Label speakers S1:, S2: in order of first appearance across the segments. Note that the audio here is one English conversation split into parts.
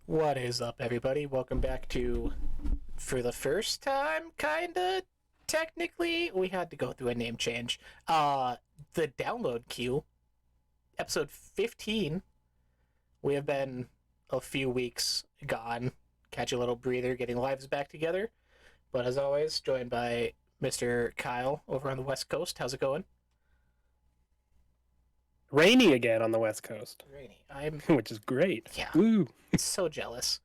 S1: What is up, everybody? Welcome back to, for the first time, kinda, technically, we had to go through a name change. The Download Queue, episode 15. We have been a few weeks gone, catch a little breather, getting lives back together. But as always, joined by Mr. Kyle over on the West Coast. How's it going?
S2: Rainy again on the West Coast,
S1: Rainy. I'm,
S2: which is great.
S1: yeah,
S2: Woo!
S1: so jealous.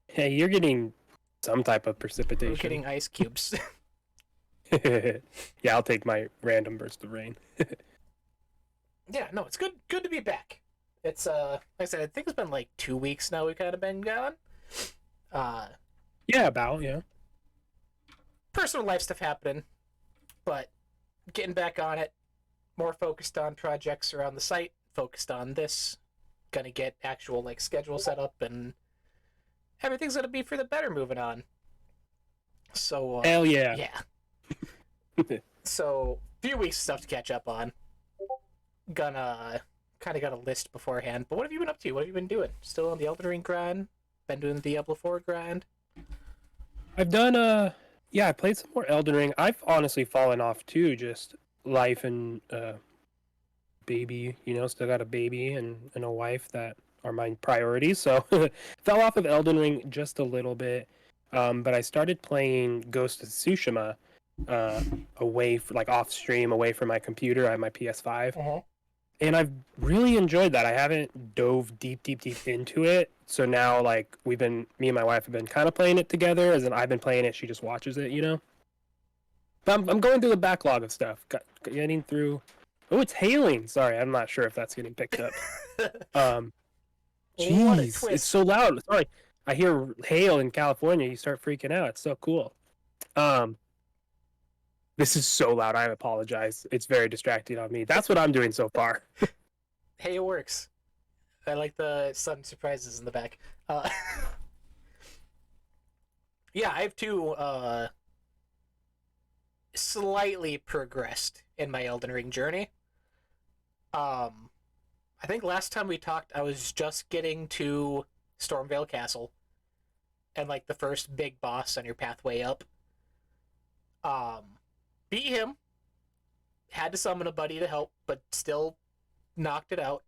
S2: Hey, you're getting some type of
S1: We're
S2: precipitation.
S1: getting ice cubes.
S2: Yeah, I'll take my random burst of rain.
S1: Yeah, no, it's good to be back. It's like I said, I think it's been like 2 weeks now we've kind of been gone. Uh
S2: Yeah, about, yeah.
S1: Personal life stuff happening, but getting back on it, more focused on projects around the site, focused on this, gonna get actual like schedule set up and everything's gonna be for the better moving on. So
S2: Hell yeah.
S1: yeah. So few weeks of stuff to catch up on. Gonna kind of got a list beforehand. But what have you been up to? What have you been doing? Still on the Elden Ring grind? Been doing the Diablo 4 grind?
S2: I've done, yeah, I played some more Elden Ring. I've honestly fallen off too, just life and, baby, still got a baby and a wife that are my priorities. So fell off of Elden Ring just a little bit. But I started playing Ghost of Tsushima uh, away like off stream, away from my computer. I have my PS5,
S1: Uh-huh.
S2: and I've really enjoyed that. I haven't dove deep into it. So now, like, me and my wife have been kind of playing it together. As in, I've been playing it, she just watches it. But I'm going through the backlog of stuff, getting through. Oh, it's hailing. Sorry, I'm not sure if that's getting picked up. Um,
S1: What a
S2: Jeez, it's
S1: twist.
S2: so loud. Sorry, I hear hail in California. You start freaking out. It's so cool. Um, this is so loud. I apologize. It's very distracting on me. That's what I'm doing so far.
S1: Hey, it works. I like the sudden surprises in the back. Uh, yeah, I have two slightly progressed in my Elden Ring journey. Um, I think last time we talked, I was just getting to Stormvale Castle and like the first big boss on your pathway up. Beat him. Had to summon a buddy to help, but still knocked it out.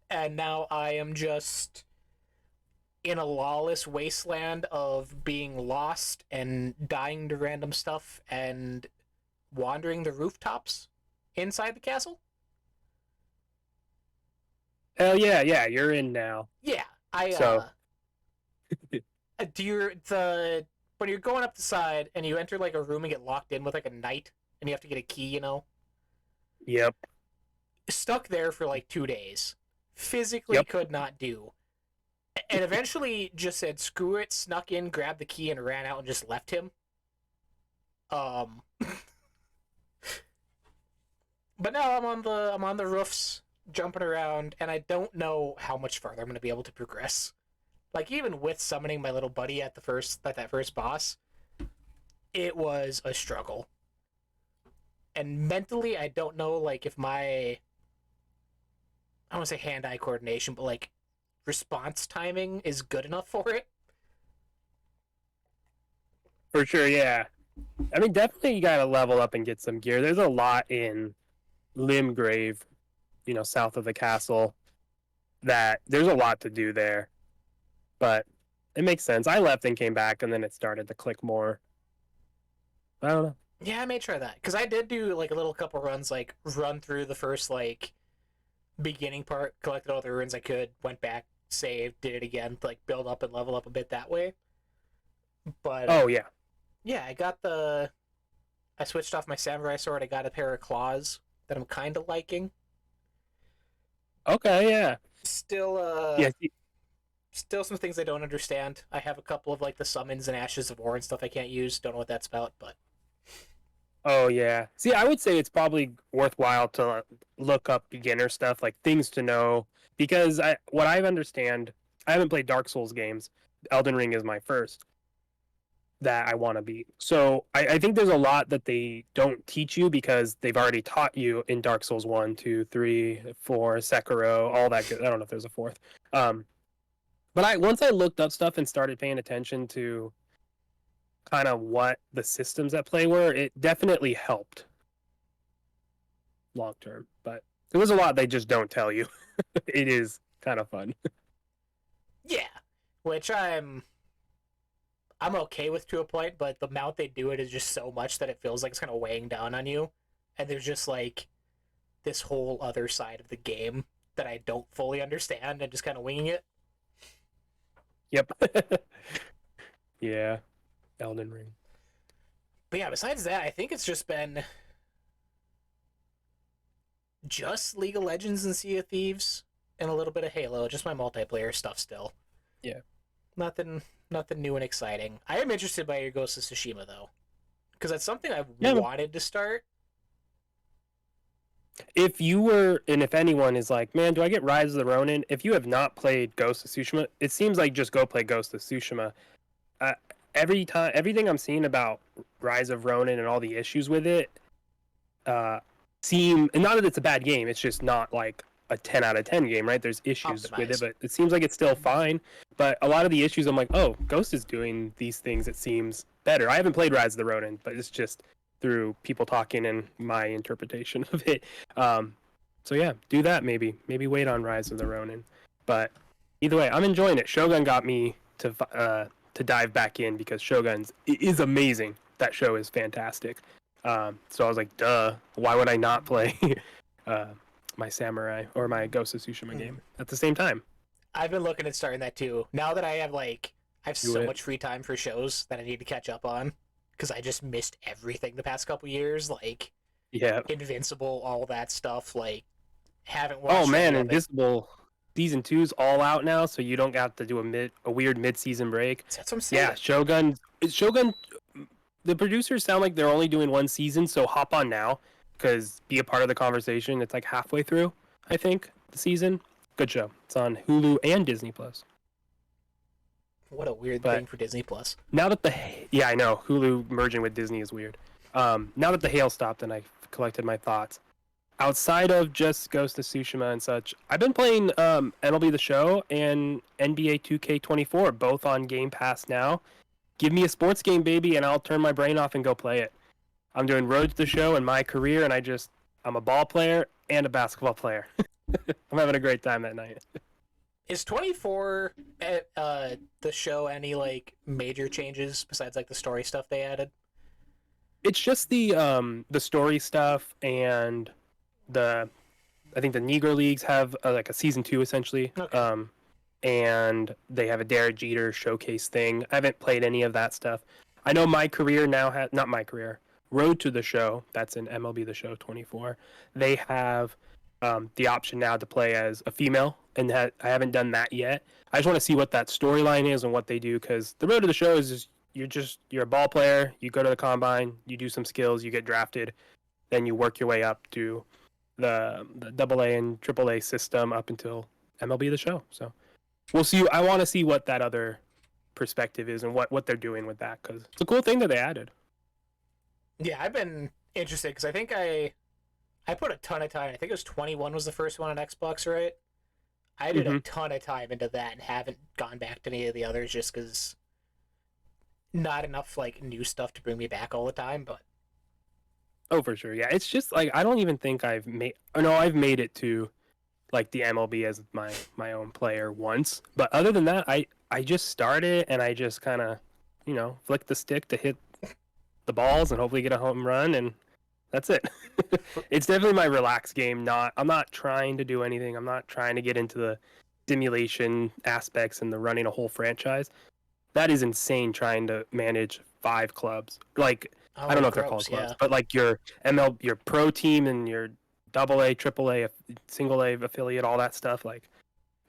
S1: And now I am just in a lawless wasteland of being lost and dying to random stuff and wandering the rooftops inside the castle.
S2: Hell yeah, you're in now.
S1: Yeah, I
S2: So
S1: do you the when you're going up the side and you enter like a room and get locked in with like a knight and you have to get a key.
S2: yep,
S1: Stuck there for like 2 days. Physically
S2: yep.
S1: could not do. And eventually just said screw it, snuck in, grabbed the key, and ran out and just left him. Um, but now I'm on the roofs, jumping around, and I don't know how much farther I'm gonna be able to progress. Like even with summoning my little buddy at that first boss, it was a struggle. And mentally, I don't know like if my I don't want to say hand-eye coordination, but like response timing is good enough for it.
S2: For sure, yeah. I mean, definitely you gotta level up and get some gear. There's a lot in Limgrave, south of the castle. That there's a lot to do there, but it makes sense. I left and came back, and then it started to click more. I don't know.
S1: Yeah, I may try that because I did do like a little couple runs, like run through the first like beginning part, collected all the ruins I could, went back, saved, did it again, like build up and level up a bit that way. But
S2: Oh yeah.
S1: yeah, I switched off my samurai sword. I got a pair of claws that I'm kind of liking.
S2: Okay, yeah.
S1: Still,
S2: Yeah,
S1: still some things I don't understand. I have a couple of like the summons and ashes of war and stuff I can't use. Don't know what that's about, but
S2: oh yeah. See, I would say it's probably worthwhile to look up beginner stuff, like things to know, because what I understand, I haven't played Dark Souls games. Elden Ring is my first that I want to beat. So I think there's a lot that they don't teach you because they've already taught you in Dark Souls 1, 2, 3, 4, Sekiro, all that good. I don't know if there's a fourth. But once I looked up stuff and started paying attention to kind of what the systems at play were, it definitely helped long term. But there was a lot they just don't tell you. It is kind of fun.
S1: Yeah, which I'm okay with to a point, but the amount they do it is just so much that it feels like it's kind of weighing down on you, and there's just like this whole other side of the game that I don't fully understand and just kind of winging it.
S2: Yep. Yeah. Elden Ring.
S1: But yeah, besides that, I think it's just been just League of Legends and Sea of Thieves and a little bit of Halo, just my multiplayer stuff still.
S2: Yeah.
S1: Nothing new and exciting. I am interested by your Ghost of Tsushima though, because that's something I've
S2: Yeah.
S1: wanted to start.
S2: If you were, and if anyone is like, man, do I get Rise of the Ronin? If you have not played Ghost of Tsushima, it seems like just go play Ghost of Tsushima. Everything I'm seeing about Rise of Ronin and all the issues with it, seem, and not that it's a bad game, it's just not like a 10 out of 10 game, right? There's issues with it,
S1: Optimized.
S2: but it seems like it's still fine. But a lot of the issues, I'm like, oh, Ghost is doing these things. It seems better. I haven't played Rise of the Ronin, but it's just through people talking and my interpretation of it. So yeah, do that maybe. Maybe wait on Rise of the Ronin. But either way, I'm enjoying it. Shogun got me to dive back in because Shogun's is amazing. That show is fantastic. So I was like, duh, why would I not play my Samurai or my Ghost of Tsushima game at the same time?
S1: I've been looking at starting that too. Now that I have
S2: Do
S1: so
S2: it.
S1: much free time for shows that I need to catch up on because I just missed everything the past couple years, like
S2: Yeah.
S1: Invincible, all that stuff. Like, haven't watched.
S2: Oh man,
S1: any of it.
S2: Invisible season 2's all out now, so you don't have to do a weird mid-season break.
S1: That's what I'm saying.
S2: Yeah, Shogun. The producers sound like they're only doing one season, so hop on now, because be a part of the conversation. It's like halfway through, I think, the season. Good show. It's on Hulu and Disney Plus.
S1: What a weird
S2: But-
S1: thing for Disney Plus.
S2: Now that I know Hulu merging with Disney is weird. Now that the hail stopped and I collected my thoughts, outside of just Ghost of Tsushima and such, I've been playing MLB The Show and NBA 2K24, both on Game Pass now. Give me a sports game, baby, and I'll turn my brain off and go play it. I'm doing Road to the Show in my career, and I'm a ball player and a basketball player. I'm having a great time that night.
S1: Is 24 the show any like major changes besides like the story stuff they added?
S2: It's just the story stuff and I think the Negro Leagues have like a season 2 essentially.
S1: Okay.
S2: And they have a Derek Jeter showcase thing. I haven't played any of that stuff. I know my career now has, not my career, Road to the Show, that's in MLB The Show 24. They have the option now to play as a female, and I haven't done that yet. I just want to see what that storyline is and what they do, because the Road to the Show is you're a ball player, you go to the combine, you do some skills, you get drafted, then you work your way up to the AA and AAA system up until MLB The Show. So we'll see. I want to see what that other perspective is and what they're doing with that, because it's a cool thing that they added.
S1: Yeah, I've been interested because I think I put a ton of time. I think it was 21 was the first one on Xbox, right? I did a ton of time into that and haven't gone back to any of the others just because not enough like new stuff to bring me back all the time. But
S2: Oh, for sure. Yeah, it's just like I don't even think I've made. Oh, no, I've made it to like the MLB as my own player once. But other than that, I just started and I just kind of flick the stick to hit the balls and hopefully get a home run, and that's it. It's definitely my relaxed game. I'm not trying to do anything. I'm not trying to get into the simulation aspects and the running a whole franchise. That is insane trying to manage 5 clubs. Like I don't know if they're called clubs, but like your your pro team and your AA, AAA, single A affiliate, all that stuff. Like,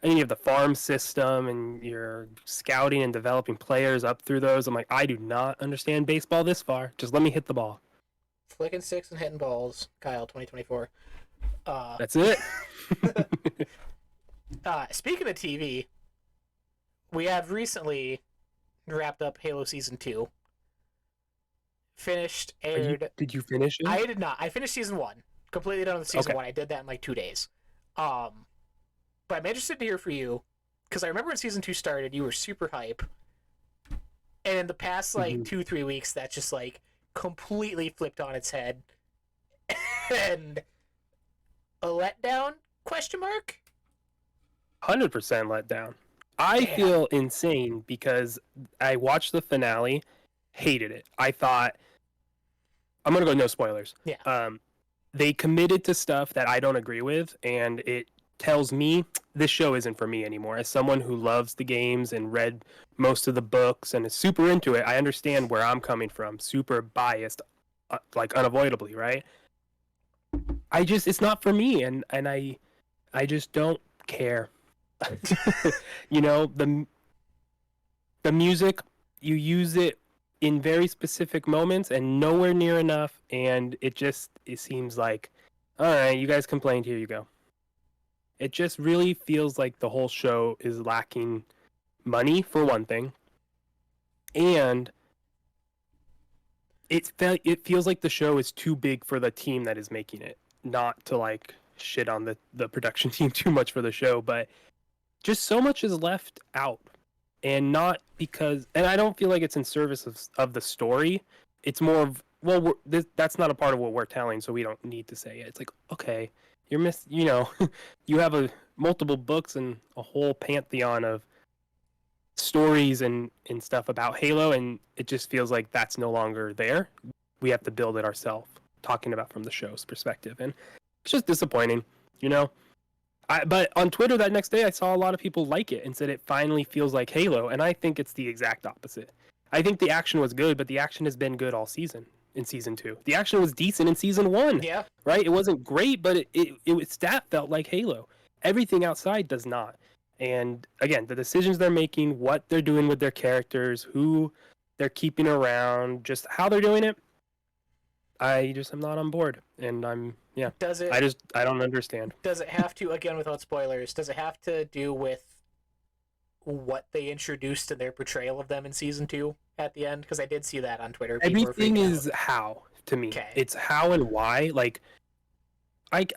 S2: and you have the farm system and you're scouting and developing players up through those. I'm like, I do not understand baseball this far. Just let me hit the ball.
S1: Flicking sticks and hitting balls, Kyle, 2024.
S2: That's it.
S1: Speaking of TV, we have recently wrapped up Halo Season 2. Finished, aired.
S2: Did you finish it?
S1: I did not. I finished Season 1. Completely done with Season
S2: Okay.
S1: 1. I did that in like 2 days. But I'm interested to hear from you. because I remember when season 2 started, you were super hype, and in the past like
S2: Mhm.
S1: 2-3 weeks, that's just like completely flipped on its head, and a letdown? Question mark.
S2: 100% let down. I
S1: Damn.
S2: feel insane because I watched the finale, hated it. I thought I'm gonna go no spoilers.
S1: Yeah.
S2: They committed to stuff that I don't agree with, and it tells me this show isn't for me anymore. As someone who loves the games and read most of the books and is super into it, I understand where I'm coming from. Super biased, like unavoidably, right? It's not for me, and I just don't care. You know, the music, you use it in very specific moments and nowhere near enough, and it seems like, all right, you guys complained, here you go. It just really feels like the whole show is lacking money for one thing, and it feels like the show is too big for the team that is making it. Not to like shit on the production team too much for the show, but just so much is left out, and not because, and I don't feel like it's in service of the story. It's more of, well, that's not a part of what we're telling, so we don't need to say it. It's like, okay, you know, you have multiple books and a whole pantheon of stories and stuff about Halo, and it just feels like that's no longer there. We have to build it ourselves, talking about from the show's perspective, and it's just disappointing, you know. But on Twitter that next day, I saw a lot of people like it and said it finally feels like Halo, and I think it's the exact opposite. I think the action was good, but the action has been good all season in season 2. The action was decent in season 1,
S1: Yeah.
S2: right? It wasn't great, but it stat felt like Halo. Everything outside does not. And again, the decisions they're making, what they're doing with their characters, who they're keeping around, just how they're doing it, I just am not on board, and
S1: Does it
S2: I don't understand.
S1: does it have to, again without spoilers, does it have to do with what they introduced in their portrayal of them in season 2 at the end? Because I did see that on Twitter. People were
S2: Everything
S1: freaking
S2: is
S1: out.
S2: how to me.
S1: Okay.
S2: It's how and why. Like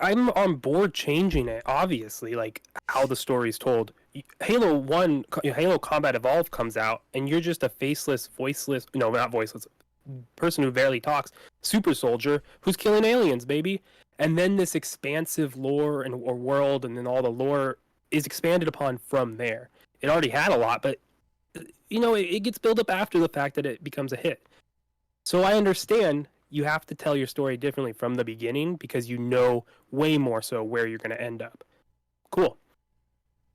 S2: I'm on board changing it. Obviously, like how the story's told. Halo 1, Halo Combat Evolved comes out, and you're just a faceless, voiceless. No, not voiceless. Person who barely talks. Super soldier who's killing aliens, baby. And then this expansive lore or world, and then all the lore is expanded upon from there. It already had a lot, but you know, it gets built up after the fact that it becomes a hit. So I understand you have to tell your story differently from the beginning because you know way more so where you're going to end up. Cool.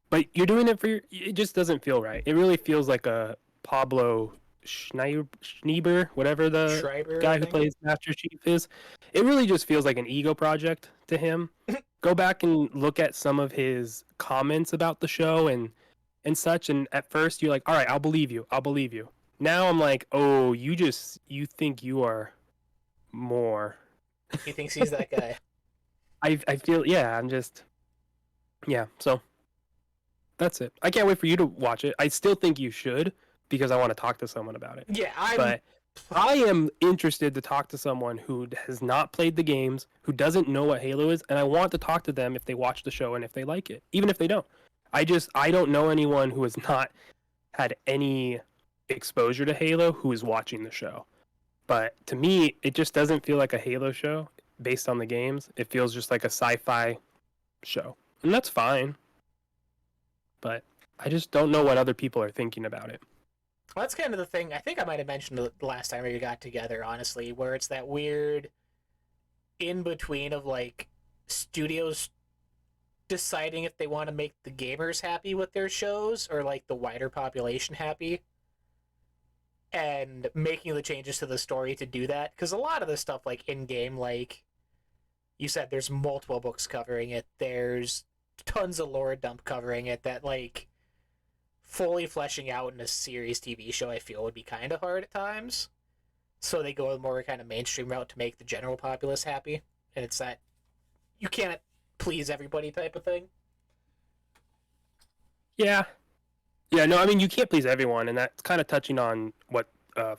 S2: But you're doing it it just doesn't feel right. It really feels like a Pablo Schreiber, whatever the
S1: Schreiber,
S2: guy
S1: I
S2: who
S1: think.
S2: plays Master Chief is. It really just feels like an ego project to him. Go back and look at some of his comments about the show and such, and at first you're like, all right, I'll believe you. I'll believe you. Now I'm like, oh, you think you are more.
S1: He thinks he's that guy.
S2: I feel, yeah, so that's it. I can't wait for you to watch it. I still think you should because I want to talk to someone about it.
S1: Yeah,
S2: But I am interested to talk to someone who has not played the games, who doesn't know what Halo is, and I want to talk to them if they watch the show and if they like it, even if they don't. I don't know anyone who has not had any exposure to Halo who is watching the show. But to me, it just doesn't feel like a Halo show based on the games. It feels just like a sci-fi show. And that's fine. But I just don't know what other people are thinking about it.
S1: well, that's kind of the thing. I think I might have mentioned it the last time we got together, honestly, where it's that weird in between of like studios deciding if they want to make the gamers happy with their shows or like the wider population happy, and making the changes to the story to do that. Because a lot of the stuff, like in game, like you said, there's multiple books covering it. There's tons of lore dump covering it that like fully fleshing out in a series TV show I feel would be kind of hard at times. So they go a more kind of mainstream route to make the general populace happy, and it's that you can't please everybody type of thing.
S2: Yeah. Yeah, no, I mean, you can't please everyone, and that's kind of touching on what the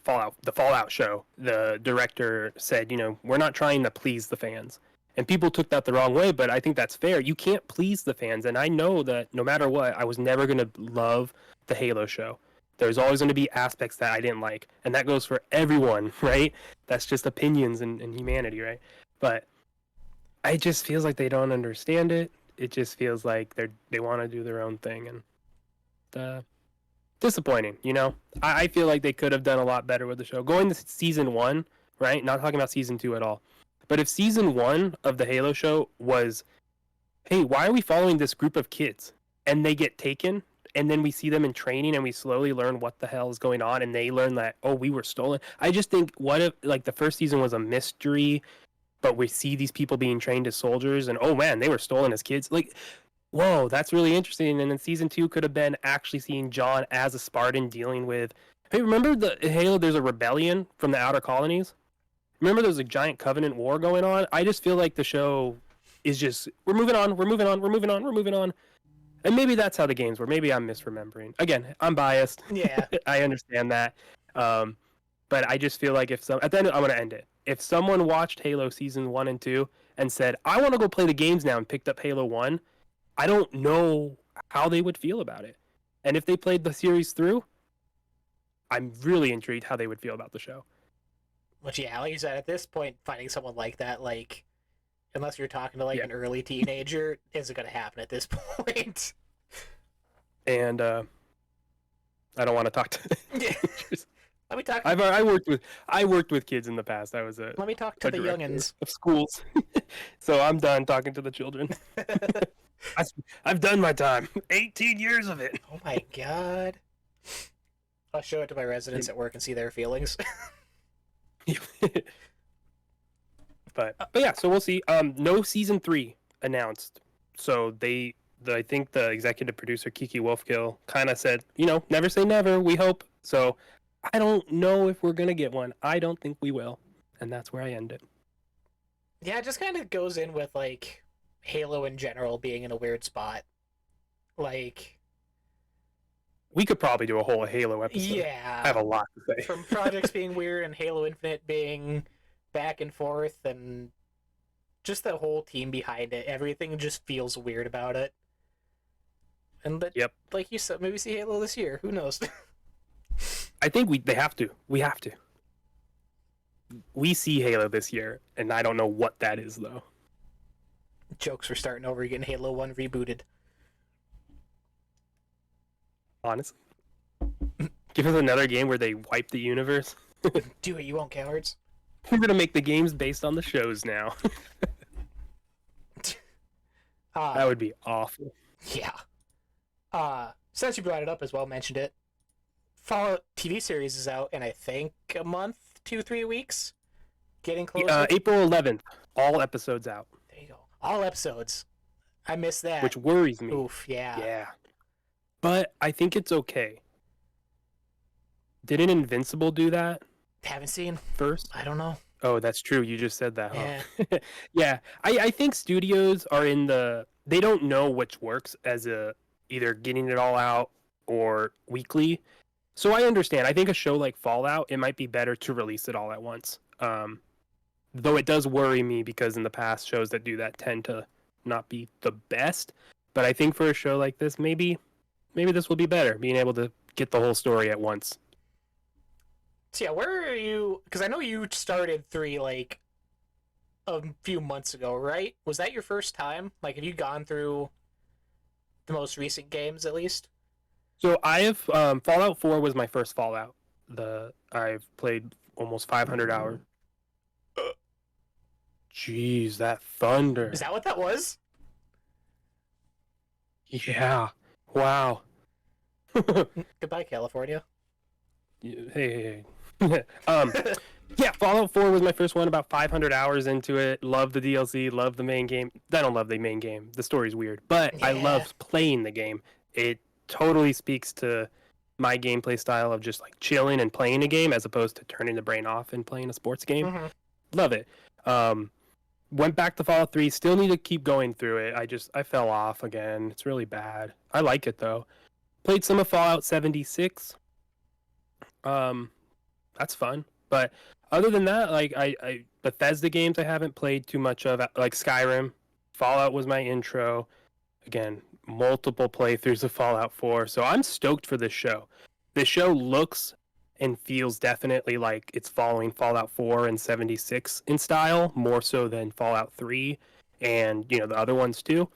S2: Fallout show, the director said, you know, we're not trying to please the fans. And people took that the wrong way, but I think that's fair. You can't please the fans. And I know that no matter what, I was never going to love the Halo show. There's always going to be aspects that I didn't like. And that goes for everyone, right? That's just opinions and humanity, right? But it just feels like they don't understand it. It just feels like they want to do their own thing. And disappointing, you know? I feel like they could have done a lot better with the show. Going to season 1, right? Not talking about season 2 at all. But if season 1 of the Halo show was, hey, why are we following this group of kids? And they get taken, and then we see them in training, and we slowly learn what the hell is going on, and they learn that, oh, we were stolen. I just think, what if, like, the first season was a mystery, but we see these people being trained as soldiers, and, oh, man, they were stolen as kids. Like, whoa, that's really interesting. And then season 2 could have been actually seeing John as a Spartan dealing with, hey, remember the Halo, there's a rebellion from the Outer Colonies? Remember there was a giant Covenant war going on? I just feel like the show is just, we're moving on. And maybe that's how the games were. Maybe I'm misremembering. Again, I'm biased.
S1: Yeah.
S2: I understand that. But I just feel like at the end, I'm going to end it. If someone watched Halo Season 1 and 2 and said, I want to go play the games now, and picked up Halo 1, I don't know how they would feel about it. And if they played the series through, I'm really intrigued how they would feel about the show.
S1: Which, yeah, like you said, at this point, finding someone like that, like, unless you're talking to, like, an early teenager, isn't going to happen at this point.
S2: And I don't want to talk to
S1: teenagers. Let me talk.
S2: I worked with kids in the past. I was
S1: Let me talk to the youngins
S2: of schools. So I'm done talking to the children. I've done my time. 18 years of it.
S1: Oh my god. I'll show it to my residents at work and see their feelings.
S2: But yeah, so we'll see. No season 3 announced. So I think the executive producer Kiki Wolfkill kind of said, never say never. We hope. So I don't know if we're gonna get one. I don't think we will, and that's where I end it.
S1: Yeah, it just kind of goes in with like Halo in general being in a weird spot. Like,
S2: we could probably do a whole Halo episode.
S1: Yeah,
S2: I have a lot to say.
S1: From projects being weird and Halo Infinite being back and forth, and just the whole team behind it, everything just feels weird about it. And like you said, maybe see Halo this year. Who knows?
S2: I think they have to. We have to. We see Halo this year, and I don't know what that is, though.
S1: Jokes were starting over again. Halo 1 rebooted.
S2: Honestly. Give us another game where they wipe the universe.
S1: Do it, you won't, cowards.
S2: We're going to make the games based on the shows now. That would be awful.
S1: Yeah. Since you brought it up as well, mentioned it, Fallout TV series is out in, I think, a month, 2-3 weeks? Getting closer?
S2: April 11th. All episodes out.
S1: There you go. All episodes. I missed that.
S2: Which worries me.
S1: Oof, yeah.
S2: Yeah. But I think it's okay. Didn't Invincible do that?
S1: Haven't seen.
S2: First?
S1: I don't know.
S2: Oh, that's true. You just said that, huh?
S1: Yeah.
S2: Yeah. I think studios are they don't know which works as either getting it all out or weekly. So I understand. I think a show like Fallout, it might be better to release it all at once. Though it does worry me because in the past, shows that do that tend to not be the best. But I think for a show like this, maybe this will be better, being able to get the whole story at once.
S1: So yeah, where are you? Because I know you started 3 like a few months ago, right? Was that your first time? Like, have you gone through the most recent games at least?
S2: So I have Fallout 4 was my first Fallout. I've played almost 500 hours. Jeez, that thunder.
S1: Is that what that was?
S2: Yeah. Wow.
S1: Goodbye, California.
S2: Hey. Yeah, Fallout 4 was my first one, about 500 hours into it. Love the DLC, love the main game. I don't love the main game. The story's weird, but I love playing the game. It totally speaks to my gameplay style of just like chilling and playing a game as opposed to turning the brain off and playing a sports game.
S1: Mm-hmm.
S2: Love it. Went back to Fallout 3, still need to keep going through it. I fell off again. It's really bad. I like it though. Played some of Fallout 76. That's fun. But other than that, like I Bethesda games I haven't played too much of, like Skyrim. Fallout was my intro. Again, multiple playthroughs of Fallout 4. So I'm stoked for this show. This show looks and feels definitely like it's following Fallout 4 and 76 in style, more so than Fallout 3 and, you know, the other ones too.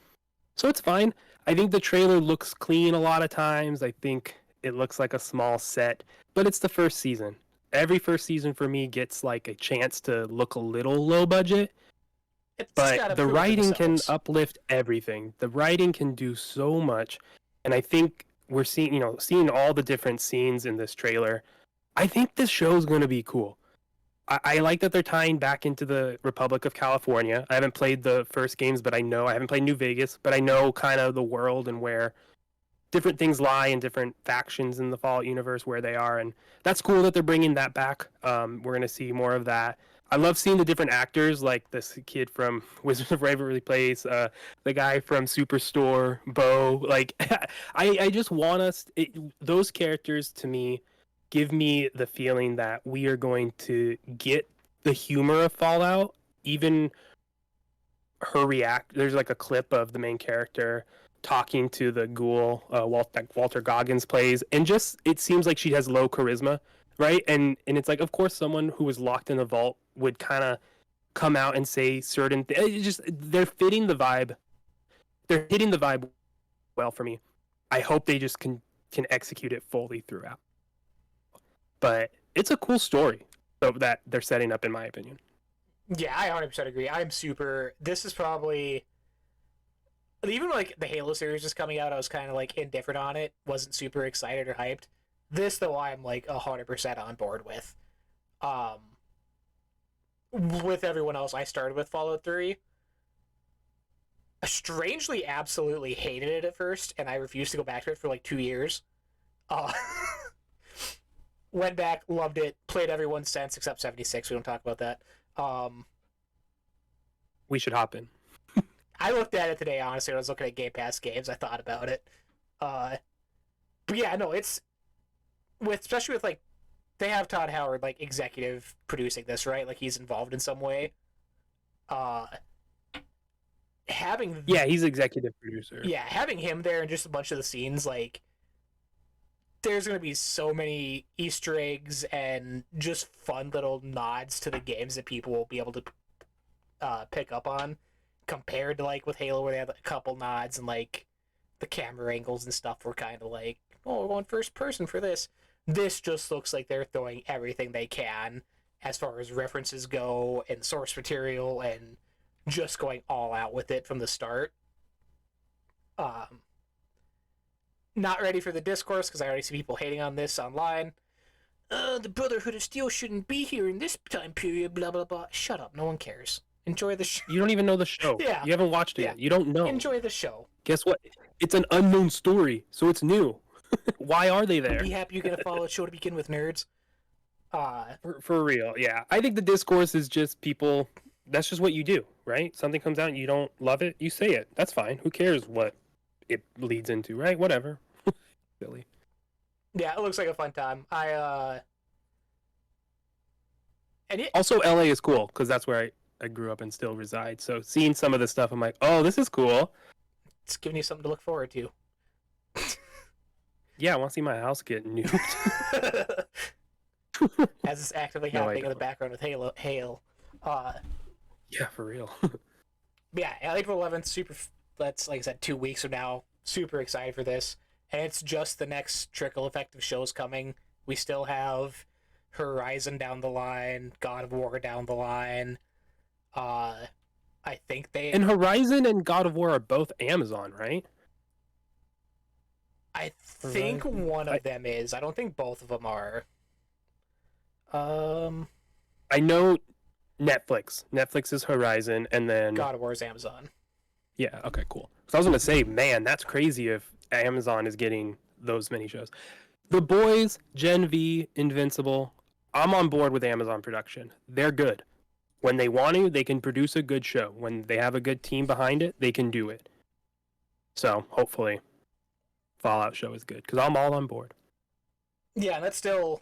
S2: So it's fine. I think the trailer looks clean a lot of times. I think it looks like a small set, but it's the first season. Every first season for me gets like a chance to look a little low budget,
S1: It's gotta
S2: but the
S1: prove
S2: writing can
S1: themselves.
S2: uplift everything. The writing can do so much, and I think we're seeing, you know, seeing all the different scenes in this trailer. I think this show is going to be cool. I like that they're tying back into the Republic of California. I haven't played the first games, but I know I haven't played New Vegas, but I know kind of the world and where different things lie in different factions in the Fallout universe where they are, and that's cool that they're bringing that back. We're gonna see more of that. I love seeing the different actors, like this kid from Wizards of Waverly Place, the guy from Superstore, Bo. Like, I just want us. Those characters to me give me the feeling that we are going to get the humor of Fallout. Even her react. There's like a clip of the main character talking to the ghoul Walter Goggins plays, and just it seems like she has low charisma, right? And it's like, of course, someone who was locked in a vault would kind of come out and say certain things. Just they're fitting the vibe. They're hitting the vibe well for me. I hope they just can execute it fully throughout. But it's a cool story that they're setting up, in my opinion.
S1: Yeah, I 100% agree. I'm super. This is probably even like the Halo series is coming out. I was kind of like indifferent on it. Wasn't super excited or hyped. This though, I'm like 100% on board with. Um, with everyone else, I started with Fallout 3. I strangely, absolutely hated it at first, and I refused to go back to it for like 2 years. Uh, went back, loved it, played everyone since except 76. We don't talk about that. Um,
S2: We should hop in.
S1: I looked at it today, honestly. When I was looking at Game Pass games. I thought about it. But yeah, no, it's especially with like they have Todd Howard like executive producing this, right? Like he's involved in some way. Uh, having
S2: Yeah, he's executive producer.
S1: yeah, having him there and just a bunch of the scenes, like there's gonna be so many Easter eggs and just fun little nods to the games that people will be able to pick up on, compared to like with Halo where they had a couple nods and like the camera angles and stuff were kind of like, oh, we're going first person for this. This just looks like they're throwing everything they can as far as references go and source material and just going all out with it from the start. Um, Not ready for the discourse because I already see people hating on this online. The Brotherhood of Steel shouldn't be here in this time period, blah, blah, blah. Shut up. No one cares. Enjoy the show.
S2: You don't even know the show.
S1: Yeah.
S2: You haven't watched it yet. You don't know.
S1: Enjoy the show.
S2: Guess what? It's an unknown story, so it's new. Why are they there?
S1: Be happy you get a follow show to begin with, nerds.
S2: For real, yeah. I think the discourse is just people. That's just what you do, right? Something comes out and you don't love it, you say it. That's fine. Who cares what it leads into, right? Whatever. Silly.
S1: Yeah, it looks like a fun time.
S2: Also, LA is cool because that's where I grew up and still reside. So seeing some of the stuff, I'm like, oh, this is cool.
S1: It's giving you something to look forward to.
S2: Yeah, I want to see my house get nuked.
S1: As it's actively happening in the background with Hail.
S2: Yeah, for real.
S1: Yeah, April 11th, super. That's like I said, 2 weeks from now. Super excited for this, and it's just the next trickle effect of shows coming. We still have Horizon down the line, God of War down the line. I think they
S2: And Horizon and God of War are both Amazon, right?
S1: I think one of them is. I don't think both of them are.
S2: I know Netflix. Netflix is Horizon, and then
S1: God of War is Amazon.
S2: Yeah. Okay. Cool. So I was gonna say, man, that's crazy if Amazon is getting those many shows. The Boys, Gen V, Invincible. I'm on board with Amazon production. They're good. When they want to, they can produce a good show. When they have a good team behind it, they can do it. So hopefully, Fallout show is good because I'm all on board.
S1: Yeah, that's still,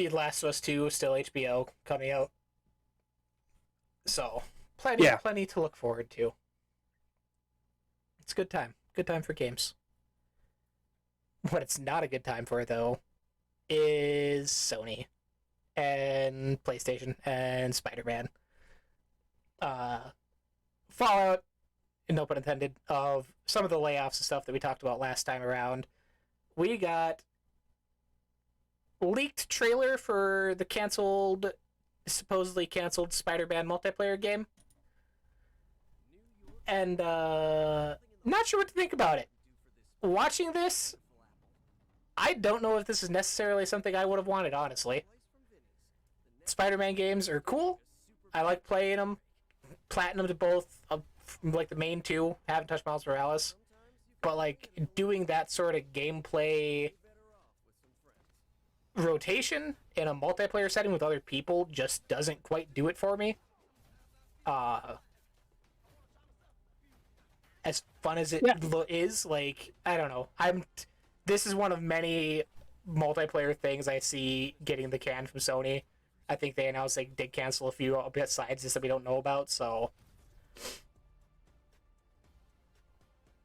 S1: The Last of Us 2 still HBO coming out. So plenty
S2: Yeah.
S1: plenty to look forward to. It's a good time. Good time for games. What it's not a good time for though is Sony and PlayStation and Spider-Man. Fallout, no pun intended, of some of the layoffs and stuff that we talked about last time around. We got leaked trailer for the supposedly canceled Spider-Man multiplayer game. And not sure what to think about it. Watching this, I don't know if this is necessarily something I would have wanted, honestly. Spider-Man games are cool. I like playing them. Platinum to both, like the main two. Haven't touched Miles Morales. But like doing that sort of gameplay rotation in a multiplayer setting with other people just doesn't quite do it for me. As fun as it is, like, I don't know. This is one of many multiplayer things I see getting the can from Sony. I think they announced they did cancel a few besides this that we don't know about, so.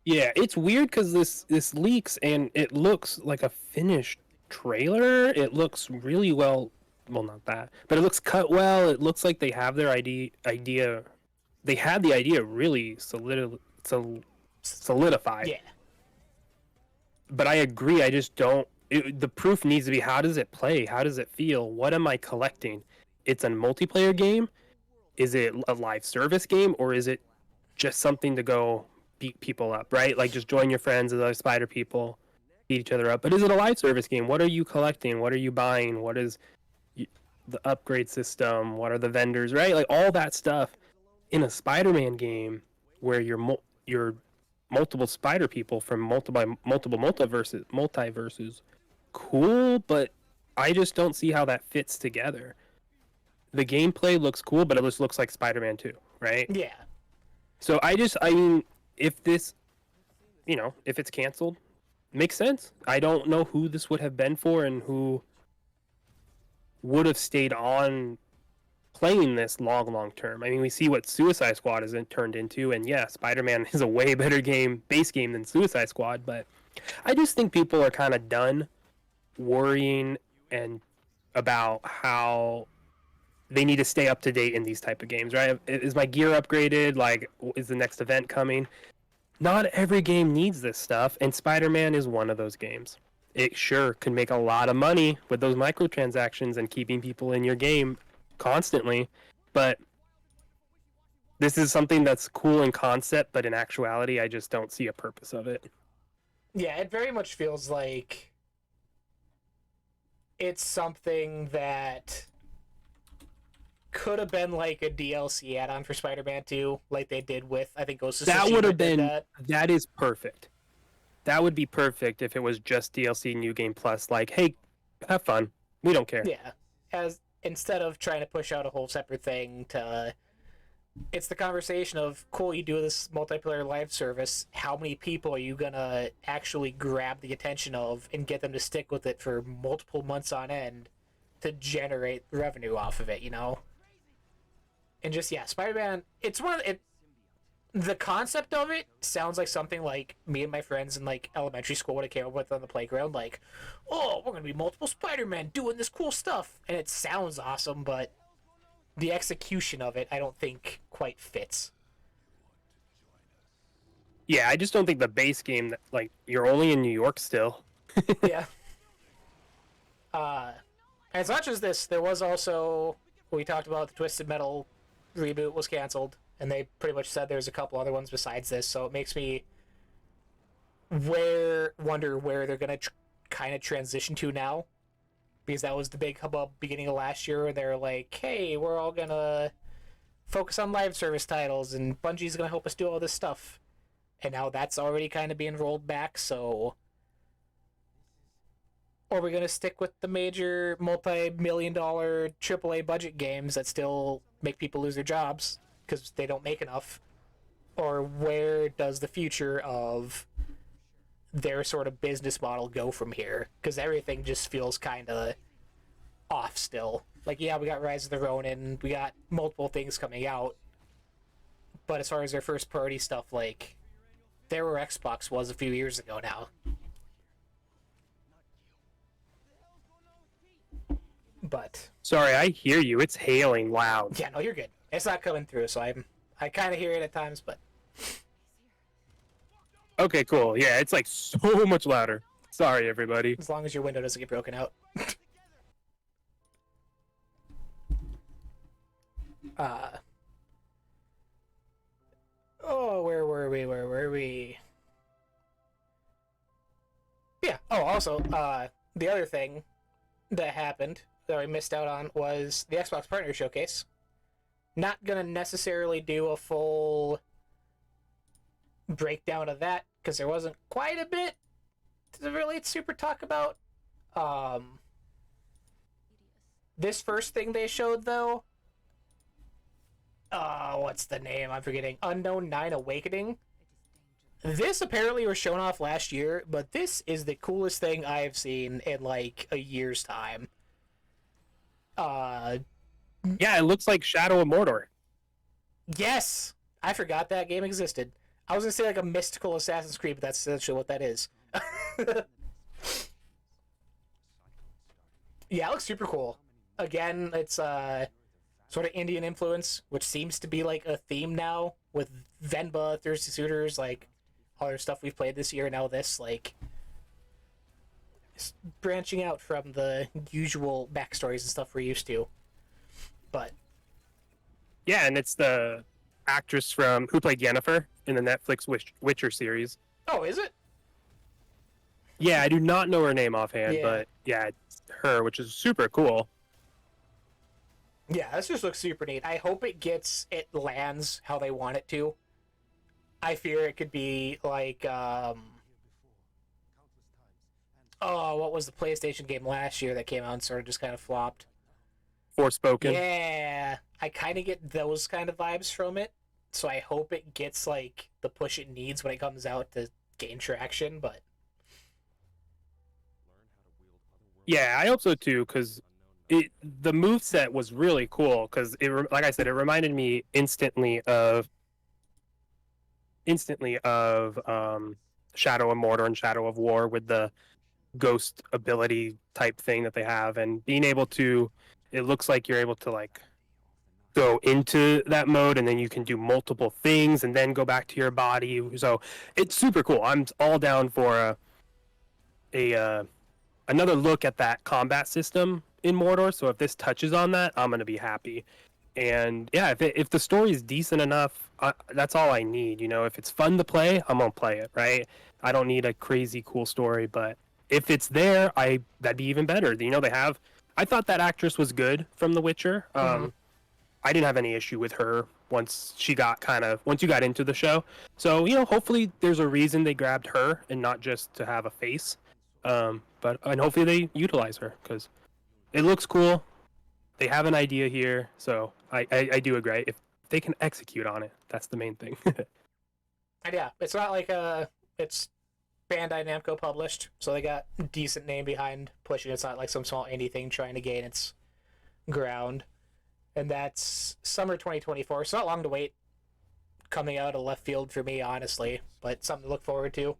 S2: Yeah, it's weird because this leaks and it looks like a finished trailer. It looks really well not that, but it looks cut well. It looks like they have their idea. They had the idea really solidified.
S1: Yeah.
S2: But I agree. I just don't. The proof needs to be, how does it play? How does it feel? What am I collecting? It's a multiplayer game. Is it a live service game, or is it just something to go beat people up, right? Like just join your friends as other spider people, beat each other up. But is it a live service game? What are you collecting? What are you buying? What is the upgrade system? What are the vendors, right? Like all that stuff in a Spider-Man game where you're multiple spider people from multiple multiverses. Cool, but I just don't see how that fits together. The gameplay looks cool, but it just looks like Spider-Man 2, right?
S1: Yeah.
S2: So I mean, if this, if it's canceled, makes sense. I don't know who this would have been for and who would have stayed on playing this long term. I mean, we see what Suicide Squad has turned into, and yeah, Spider-Man is a way better base game than Suicide Squad, but I just think people are kind of done worrying and about how they need to stay up to date in these type of games, right? Is my gear upgraded? Like, is the next event coming? Not every game needs this stuff, and Spider-Man is one of those games. It sure can make a lot of money with those microtransactions and keeping people in your game constantly, but this is something that's cool in concept, but in actuality, I just don't see a purpose of it.
S1: Yeah, it very much feels like it's something that could have been like a DLC add-on for Spider-Man 2, like they did with, I think, Ghost of Tsushima.
S2: That would have been, that is perfect. That would be perfect if it was just DLC New Game Plus, like, hey, have fun. We don't care.
S1: Yeah. Instead of trying to push out a whole separate thing it's the conversation of, cool, you do this multiplayer live service, how many people are you gonna actually grab the attention of and get them to stick with it for multiple months on end to generate revenue off of it, And just, yeah, Spider-Man, it's the concept of it sounds like something like me and my friends in like elementary school would have came up with on the playground, like, oh, we're gonna be multiple Spider-Man doing this cool stuff, and it sounds awesome, but the execution of it I don't think quite fits.
S2: Yeah, I just don't think the base game that, like, you're only in New York still.
S1: Yeah. As much as this, there was also, we talked about the Twisted Metal reboot was canceled, and they pretty much said there's a couple other ones besides this, so it makes me wonder where they're going to kind of transition to now, because that was the big hubbub beginning of last year, where they're like, hey, we're all going to focus on live service titles, and Bungie's going to help us do all this stuff. And now that's already kind of being rolled back, so... Or we're going to stick with the major multi-million-dollar AAA budget games that still make people lose their jobs because they don't make enough? Or where does the future of their sort of business model go from here? Because everything just feels kind of off still. Like, yeah, we got Rise of the Ronin, we got multiple things coming out, but as far as their first party stuff, like, there where Xbox was a few years ago now. But
S2: Sorry, I hear you. It's hailing loud.
S1: yeah, no, you're good. It's not coming through, so I kind of hear it at times, but
S2: Okay, cool. Yeah, it's like so much louder. Sorry, everybody.
S1: as long as your window doesn't get broken out. Oh, where were we? Where were we? Yeah. Oh, also, the other thing that happened that I missed out on was the Xbox Partner Showcase. Not gonna necessarily do a full breakdown of that because there wasn't quite a bit to really super talk about. This first thing they showed though, what's the name? I'm forgetting. Unknown 9 Awakening. This apparently was shown off last year, but this is the coolest thing I've seen in like a year's time.
S2: Yeah, it looks like Shadow of Mordor.
S1: Yes, I forgot that game existed. I was gonna say like a mystical Assassin's Creed, but that's essentially what that is. Yeah, it looks super cool. Again, it's sort of Indian influence, which seems to be like a theme now with Venba, Thirsty Suitors, like other stuff we've played this year. Now this, like, branching out from the usual backstories and stuff we're used to. But
S2: Yeah, and it's the actress from who played Yennefer in the Netflix Witcher series.
S1: oh, is it?
S2: Yeah, I do not know her name offhand,
S1: Yeah.
S2: but yeah, it's her, which is super cool.
S1: Yeah, this just looks super neat. I hope it lands how they want it to. I fear it could be like oh, what was the PlayStation game last year that came out and sort of just kind of flopped?
S2: Forspoken.
S1: Yeah, I kind of get those kind of vibes from it. So I hope it gets like the push it needs when it comes out to gain traction, but
S2: Yeah, I hope so too, because the moveset was really cool. Because like I said, it reminded me instantly of Shadow of Mordor and Shadow of War with the ghost ability type thing that they have, and being able to, it looks like you're able to like go into that mode and then you can do multiple things and then go back to your body. So it's super cool. I'm all down for another look at that combat system in Mordor. So if this touches on that, I'm gonna be happy. And yeah, if the story is decent enough, that's all I need. You know, if it's fun to play, I'm gonna play it. Right? I don't need a crazy cool story, but if it's there, that'd be even better. You know, I thought that actress was good from The Witcher. I didn't have any issue with her once you got into the show. So, you know, hopefully there's a reason they grabbed her and not just to have a face. And hopefully they utilize her because it looks cool. They have an idea here, so I do agree. If they can execute on it, that's the main thing.
S1: and yeah, it's not like it's Bandai Namco published, so they got a decent name behind pushing. It's not like some small indie thing trying to gain its ground. And that's summer 2024. So not long to wait. Coming out of left field for me, honestly, but something to look forward to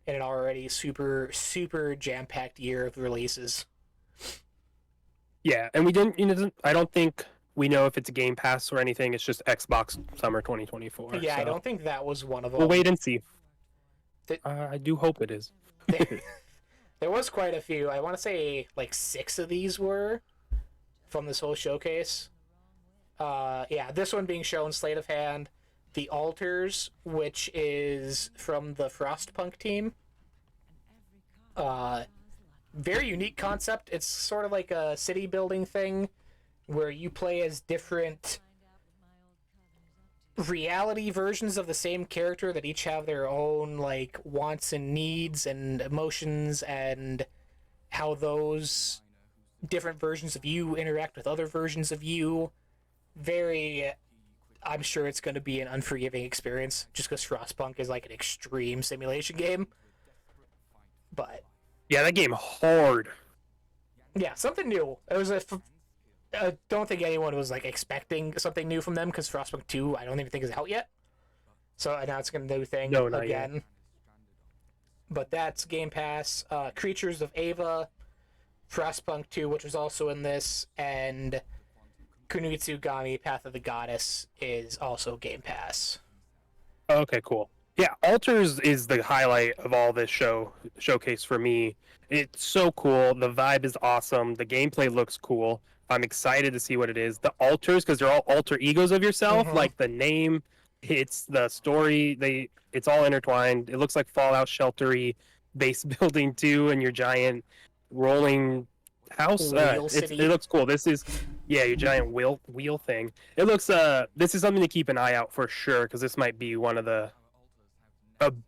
S1: in an already super, super jam-packed year of releases.
S2: Yeah, and we didn't. You know, I don't think we know if it's a Game Pass or anything. It's just Xbox Summer 2024.
S1: Yeah,
S2: so
S1: I don't think that was one of them.
S2: we'll wait and see.
S1: Th-
S2: I do hope it is.
S1: There was quite a few. I want to say like 6 of these were from this whole showcase. Yeah, this one being shown, Sleight of Hand, The Altars, which is from the Frostpunk team. Very unique concept. It's sort of like a city building thing where you play as different reality versions of the same character that each have their own like wants and needs and emotions and how those different versions of you interact with other versions of you. I'm sure it's going to be an unforgiving experience just because Frostpunk is like an extreme simulation game. But
S2: Yeah, that game hard.
S1: Yeah, something new. It was I don't think anyone was like expecting something new from them because Frostpunk 2 I don't even think is out yet. So I know it's gonna do thing
S2: No, not yet.
S1: again. But that's Game Pass. Creatures of Ava, Frostpunk 2, which was also in this, and Kunitsugami Path of the Goddess is also Game Pass.
S2: Okay, cool. Yeah, Alters is the highlight of all this showcase for me. It's so cool. The vibe is awesome. The gameplay looks cool. I'm excited to see what it is. The alters, because they're all alter egos of yourself,
S1: Mm-hmm.
S2: like the name, it's the story, it's all intertwined. It looks like Fallout Sheltery base building too, and your giant rolling house.
S1: Wheel
S2: It
S1: City.
S2: looks cool. This is yeah, your giant wheel thing. It looks this is something to keep an eye out for sure, because this might be one of a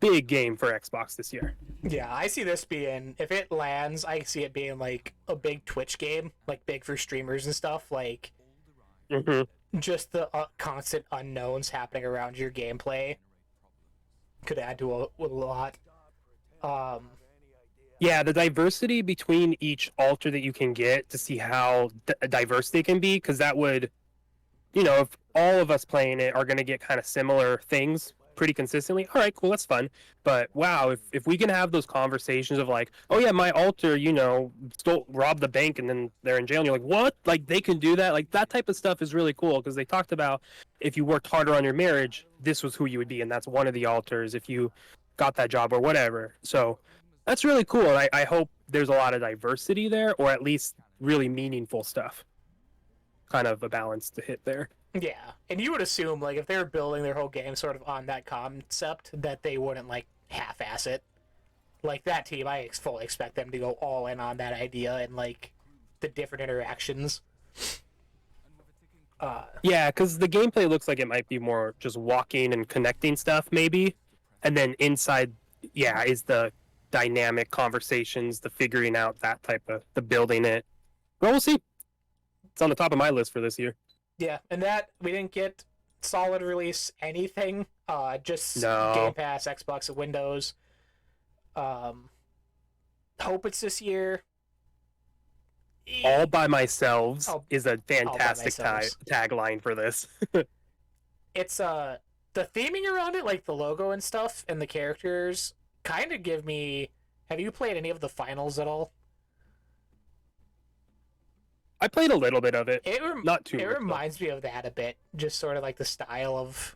S2: big game for Xbox this year.
S1: Yeah, I see this being, if it lands, I see it being like a big Twitch game, like big for streamers and stuff. Like
S2: Hmm.
S1: just the constant unknowns happening around your gameplay could add to a lot. Um,
S2: Yeah, the diversity between each altar that you can get to see how diverse they can be, because that would, if all of us playing it are going to get kind of similar things pretty consistently, all right, cool, that's fun. But wow, if we can have those conversations of like, oh yeah, my altar, robbed the bank and then they're in jail, and you're like, what? Like they can do that? Like that type of stuff is really cool, because they talked about if you worked harder on your marriage, this was who you would be, and that's one of the altars if you got that job or whatever. So that's really cool. And I hope there's a lot of diversity there, or at least really meaningful stuff. Kind of a balance to hit there.
S1: yeah, and you would assume like if they're building their whole game sort of on that concept that they wouldn't like half-ass it. Like that team, I fully expect them to go all in on that idea and like the different interactions. Uh,
S2: Yeah, because the gameplay looks like it might be more just walking and connecting stuff, maybe. And then inside, yeah, is the dynamic conversations, the figuring out that type of the building it. Well, we'll see. It's on the top of my list for this year.
S1: yeah, and that we didn't get solid release anything. Just
S2: No.
S1: Game Pass, Xbox, and Windows. Hope it's this year.
S2: All by myself
S1: All-
S2: is a fantastic
S1: myselves.
S2: tagline for this.
S1: It's the theming around it, like the logo and stuff, and the characters, kind of give me. Have you played any of the finals at all?
S2: I played a little bit of it, not too
S1: It
S2: much.
S1: reminds me of that a bit, just sort of like the style of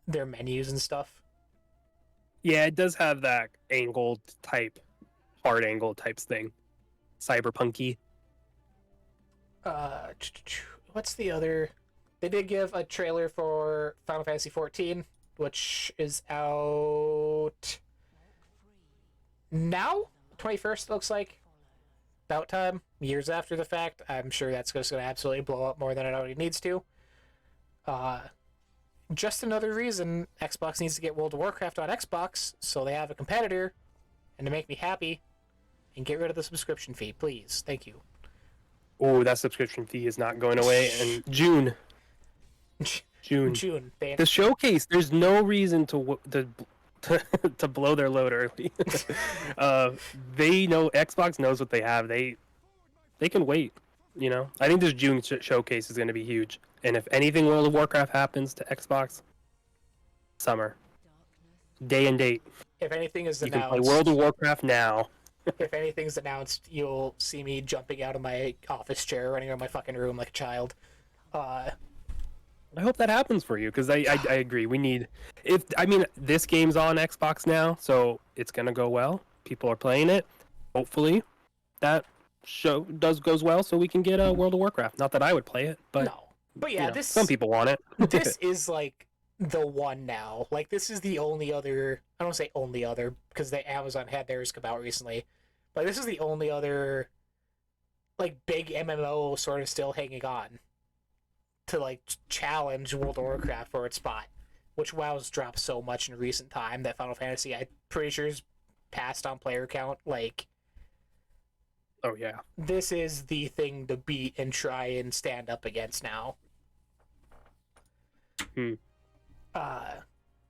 S1: their menus and stuff.
S2: Yeah, it does have that angled type, hard angle types thing, cyberpunky.
S1: Uh, what's the other? They did give a trailer for Final Fantasy 14, which is out now. 21st looks like. About time. Years after the fact. I'm sure that's just going to absolutely blow up more than it already needs to. Just another reason Xbox needs to get World of Warcraft on Xbox so they have a competitor, and to make me happy, and get rid of the subscription fee, please. Thank you.
S2: Oh, that subscription fee is not going away in June. June.
S1: June.
S2: The showcase. There's no reason to blow their load early. They know Xbox knows what they have. They can wait. I think this June showcase is going to be huge. And if anything World of Warcraft happens to Xbox, summer, day and date.
S1: If anything is
S2: You can
S1: announced,
S2: play World of Warcraft now.
S1: if anything's announced, you'll see me jumping out of my office chair, running around my fucking room like a child.
S2: I hope that happens for you, because I agree. We need this game's on Xbox now, so it's gonna go well. People are playing it. Hopefully, that goes well, so we can get a World of Warcraft. Not that I would play it, but
S1: No, but yeah, this
S2: some people want it.
S1: this is like the one now. Like this is the only other. I don't say only other because the Amazon had theirs come out recently, but this is the only other like big MMO sort of still hanging on to like challenge World of Warcraft for its spot, which WoW's dropped so much in recent time that Final Fantasy, I'm pretty sure, is passed on player count. Like
S2: Oh yeah.
S1: this is the thing to beat and try and stand up against now.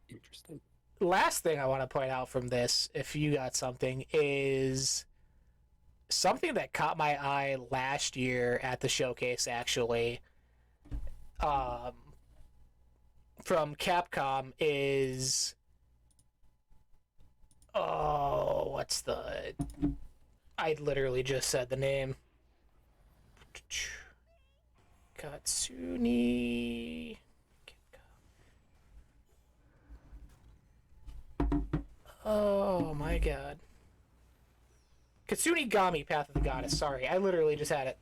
S2: Interesting.
S1: Last thing I want to point out from this, if you got something, is something that caught my eye last year at the showcase, actually, um, from Capcom is, oh, what's the? I literally just said the name. Katsuni. Oh my god. Katsunigami Path of the Goddess. Sorry, I literally just had it.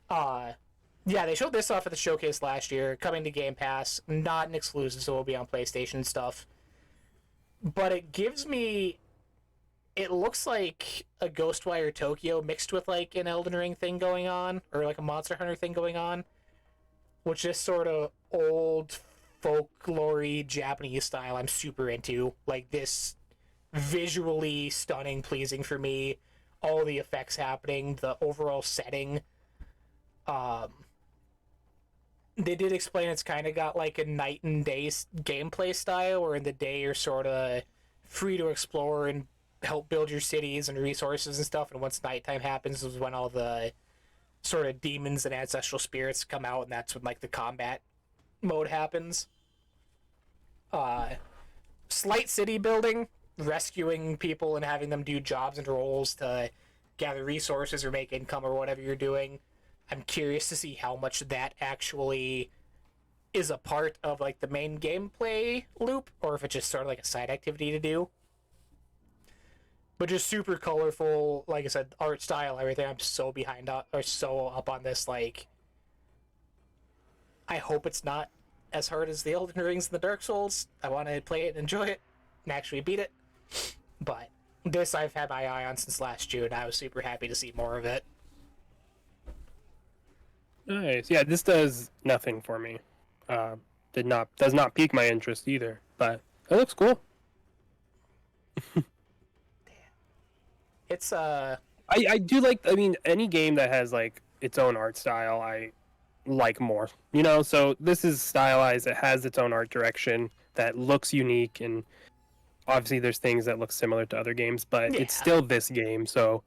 S1: Yeah, they showed this off at the showcase last year, coming to Game Pass. Not an exclusive, so it'll be on PlayStation and stuff. But it gives me. It looks like a Ghostwire Tokyo mixed with like an Elden Ring thing going on, or like a Monster Hunter thing going on, which is sort of old folklore Japanese style I'm super into. Like this visually stunning, pleasing for me. All the effects happening, the overall setting. They did explain it's kind of got like a night and day gameplay style, where in the day you're sort of free to explore and help build your cities and resources and stuff, and once nighttime happens is when all the sort of demons and ancestral spirits come out, and that's when like the combat mode happens. Slight city building, rescuing people and having them do jobs and roles to gather resources or make income or whatever you're doing. I'm curious to see how much that actually is a part of like the main gameplay loop, or if it's just sort of like a side activity to do. But just super colorful, like I said, art style, everything. I'm so behind on, or so up on this. Like, I hope it's not as hard as the Elden Rings and the Dark Souls. I want to play it and enjoy it and actually beat it. But this I've had my eye on since last June. I was super happy to see more of it.
S2: Nice. Yeah, this does nothing for me. Does not pique my interest either. But it looks cool.
S1: It's
S2: I do like. I mean, any game that has like its own art style, I like more. You know, so this is stylized. It has its own art direction that looks unique, and obviously there's things that look similar to other games, but it's still this game. So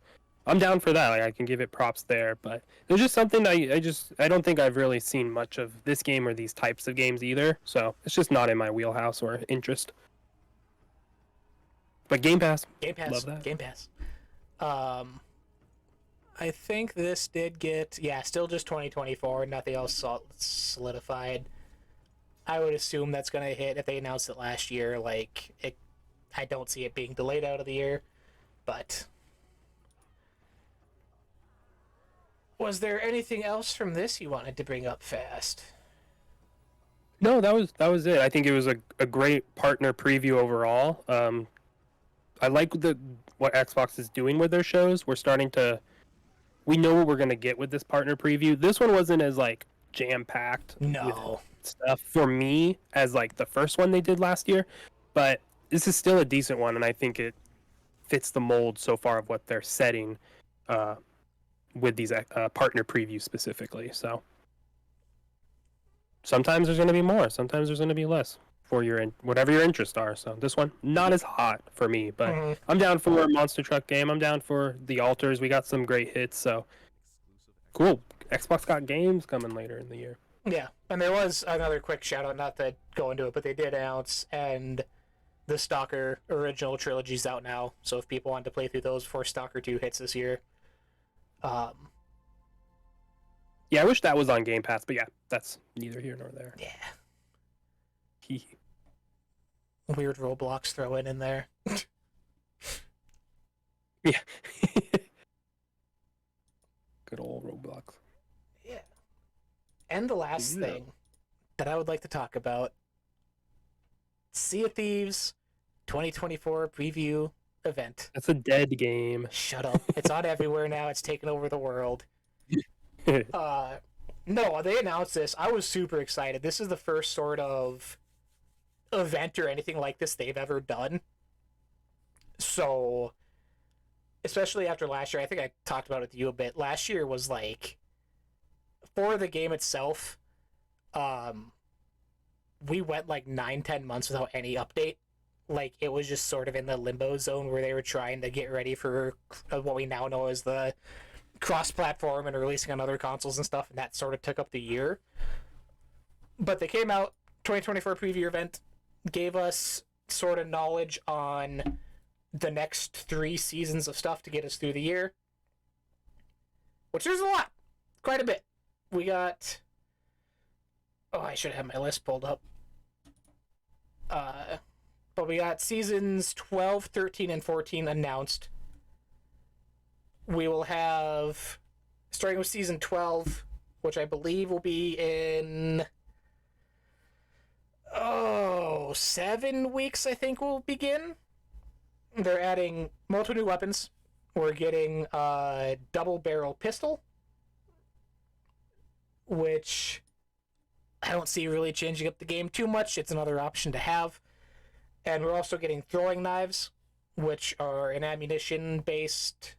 S2: I'm down for that. Like, I can give it props there. But there's just something I don't think I've really seen much of this game or these types of games either. So it's just not in my wheelhouse or interest. But Game Pass. Love that.
S1: Game Pass. I think this did get, still just 2024, nothing else solidified. I would assume that's going to hit if they announced it last year. Like, I don't see it being delayed out of the year, but was there anything else from this you wanted to bring up fast?
S2: No, that was it. I think it was a great partner preview overall. I like what Xbox is doing with their shows. We know what we're gonna get with this partner preview. This one wasn't as like jam-packed with stuff for me as like the first one they did last year, but this is still a decent one, and I think it fits the mold so far of what they're setting with these partner previews specifically. So sometimes there's going to be more, sometimes there's going to be less for whatever your interests are. So this one not as hot for me, but I'm down for a monster truck game. I'm down for the altars. We got some great hits, so cool. Xbox got games coming later in the year.
S1: Yeah, and there was another quick shout out, not to go into it, but they did announce, and the Stalker original trilogy's out now, so if people want to play through those before Stalker 2 hits this year.
S2: Yeah, I wish that was on Game Pass, but yeah, that's neither here nor there.
S1: Yeah. Weird Roblox throw in there.
S2: Yeah. Good old Roblox.
S1: Yeah. And the last thing that I would like to talk about, Sea of Thieves 2024 preview event.
S2: That's a dead game.
S1: Shut up. It's on everywhere now. It's taken over the world. No, they announced this. I was super excited. This is the first sort of event or anything like this they've ever done. So, especially after last year, I think I talked about it to you a bit. Last year was like, for the game itself, we went like 9-10 months without any update. Like, it was just sort of in the limbo zone where they were trying to get ready for what we now know as the cross-platform and releasing on other consoles and stuff, and that sort of took up the year. But they came out, 2024 preview event, gave us sort of knowledge on the next 3 seasons of stuff to get us through the year, which is a lot, quite a bit. We got, I should have my list pulled up. But we got seasons 12, 13, and 14 announced. We will have, starting with season 12, which I believe will be in 7 weeks, I think will begin. They're adding multiple new weapons. We're getting a double barrel pistol, which I don't see really changing up the game too much. It's another option to have. And we're also getting throwing knives, which are an ammunition-based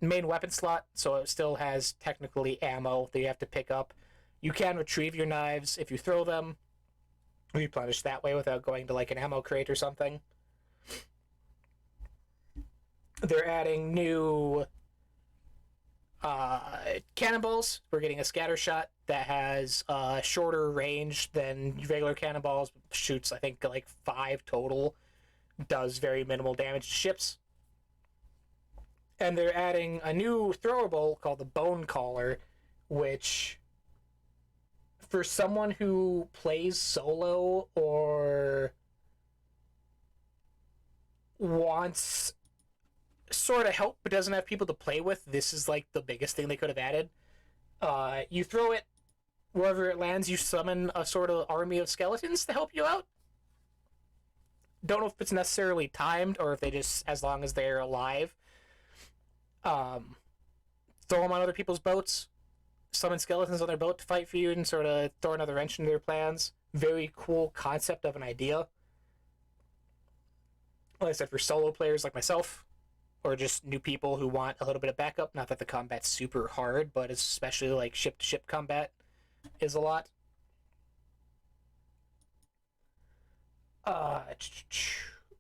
S1: main weapon slot, so it still has technically ammo that you have to pick up. You can retrieve your knives if you throw them, replenish that way without going to like an ammo crate or something. They're adding new cannonballs. We're getting a scatter shot that has a shorter range than regular cannonballs. Shoots, I think, like 5 total. Does very minimal damage to ships. And they're adding a new throwable called the Bone Caller, which, for someone who plays solo or wants sort of help but doesn't have people to play with, this is like the biggest thing they could have added. You throw it, wherever it lands, you summon a sort of army of skeletons to help you out. Don't know if it's necessarily timed or if they just, as long as they're alive, throw them on other people's boats, summon skeletons on their boat to fight for you, and sort of throw another wrench into their plans. Very cool concept of an idea. Like I said, for solo players like myself, or just new people who want a little bit of backup. Not that the combat's super hard, but especially like ship-to-ship combat is a lot.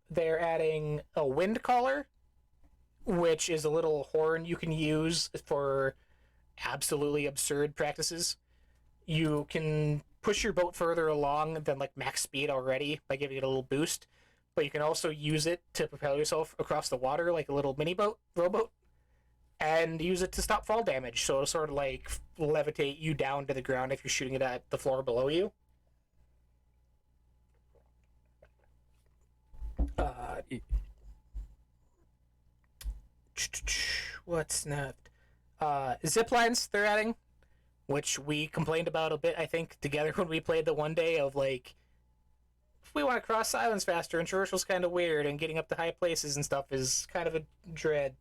S1: They're adding a wind caller, which is a little horn you can use for absolutely absurd practices. You can push your boat further along than like max speed already by giving it a little boost, but you can also use it to propel yourself across the water like a little mini boat, rowboat, and use it to stop fall damage. So it'll sort of like levitate you down to the ground if you're shooting it at the floor below you. What's next? Zip lines they're adding, which we complained about a bit, I think, together when we played the one day of like, if we want to cross islands faster, and traversal's kind of weird, and getting up to high places and stuff is kind of a dread.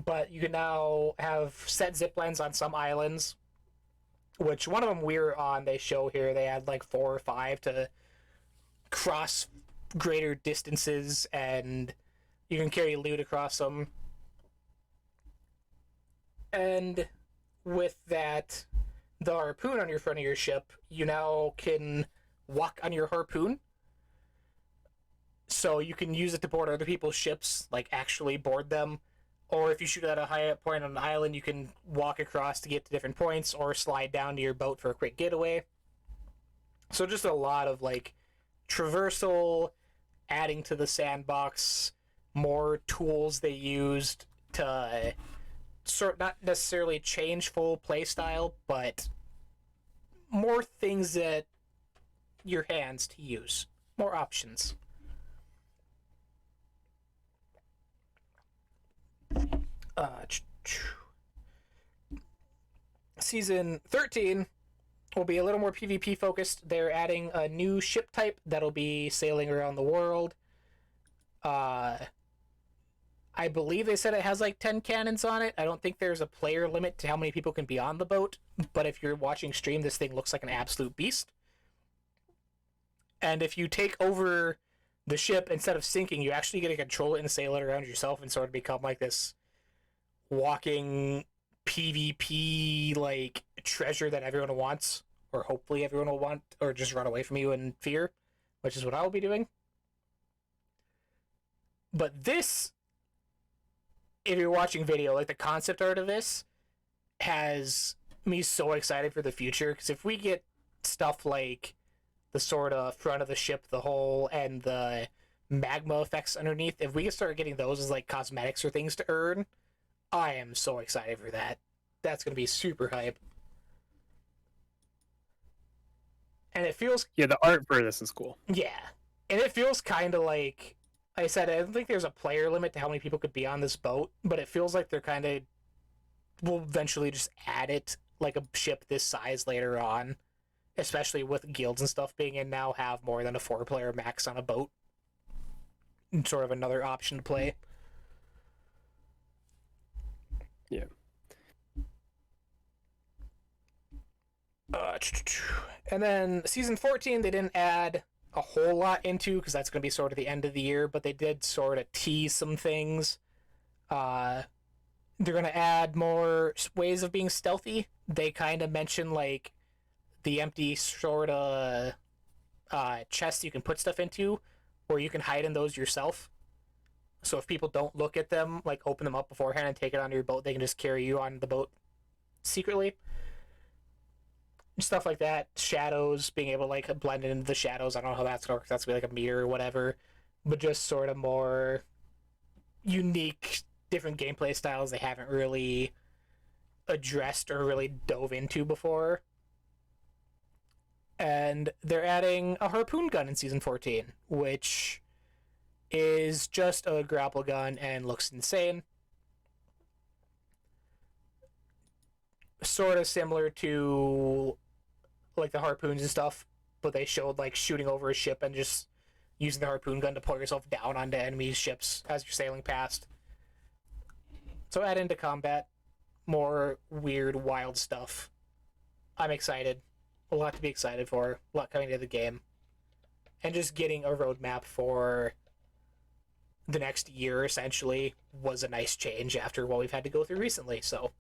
S1: But you can now have set zip lines on some islands, which one of them we're on, they show here, they had like 4 or 5 to cross greater distances, and you can carry loot across them. And with that, the harpoon on your front of your ship, you now can walk on your harpoon. So you can use it to board other people's ships, like actually board them. Or if you shoot at a high point on an island, you can walk across to get to different points, or slide down to your boat for a quick getaway. So just a lot of like traversal, adding to the sandbox, more tools they used to not necessarily change full playstyle, but more things at your hands to use, more options. Season 13 will be a little more PvP focused. They're adding a new ship type that'll be sailing around the world. I believe they said it has like 10 cannons on it. I don't think there's a player limit to how many people can be on the boat, but if you're watching stream, this thing looks like an absolute beast. And if you take over the ship, instead of sinking, you actually get to control it and sail it around yourself and sort of become like this walking PvP like treasure that everyone wants, or hopefully everyone will want, or just run away from you in fear, which is what I will be doing. But this if you're watching video, like the concept art of this has me so excited for the future. Because if we get stuff like the sort of front of the ship, the hull, and the magma effects underneath, if we can start getting those as like cosmetics or things to earn, I am so excited for that. That's gonna be super hype. And it feels,
S2: Yeah, the art for this is cool.
S1: yeah, and it feels kind of like I said. I don't think there's a player limit to how many people could be on this boat, but it feels like they're kind of will eventually just add it like a ship this size later on, especially with guilds and stuff being in now. Have more than a 4-player max on a boat, and sort of another option to play.
S2: Yeah.
S1: And then season 14, they didn't add a whole lot into because that's going to be sort of the end of the year, but they did sort of tease some things. They're going to add more ways of being stealthy. They kind of mention like the empty sort of chests you can put stuff into, or you can hide in those yourself. So if people don't look at them, like open them up beforehand and take it onto your boat, they can just carry you on the boat secretly. Stuff like that. Shadows, being able to like blend into the shadows. I don't know how that's gonna work. That's gonna be like a mirror or whatever, but just sort of more unique, different gameplay styles they haven't really addressed or really dove into before. And they're adding a harpoon gun in season 14, which is just a grapple gun and looks insane. Sort of similar to like the harpoons and stuff, but they showed like shooting over a ship and just using the harpoon gun to pull yourself down onto enemy ships as you're sailing past. So add into combat more weird, wild stuff. I'm excited. A lot to be excited for. A lot coming to the game. And just getting a roadmap for the next year, essentially, was a nice change after what we've had to go through recently, so...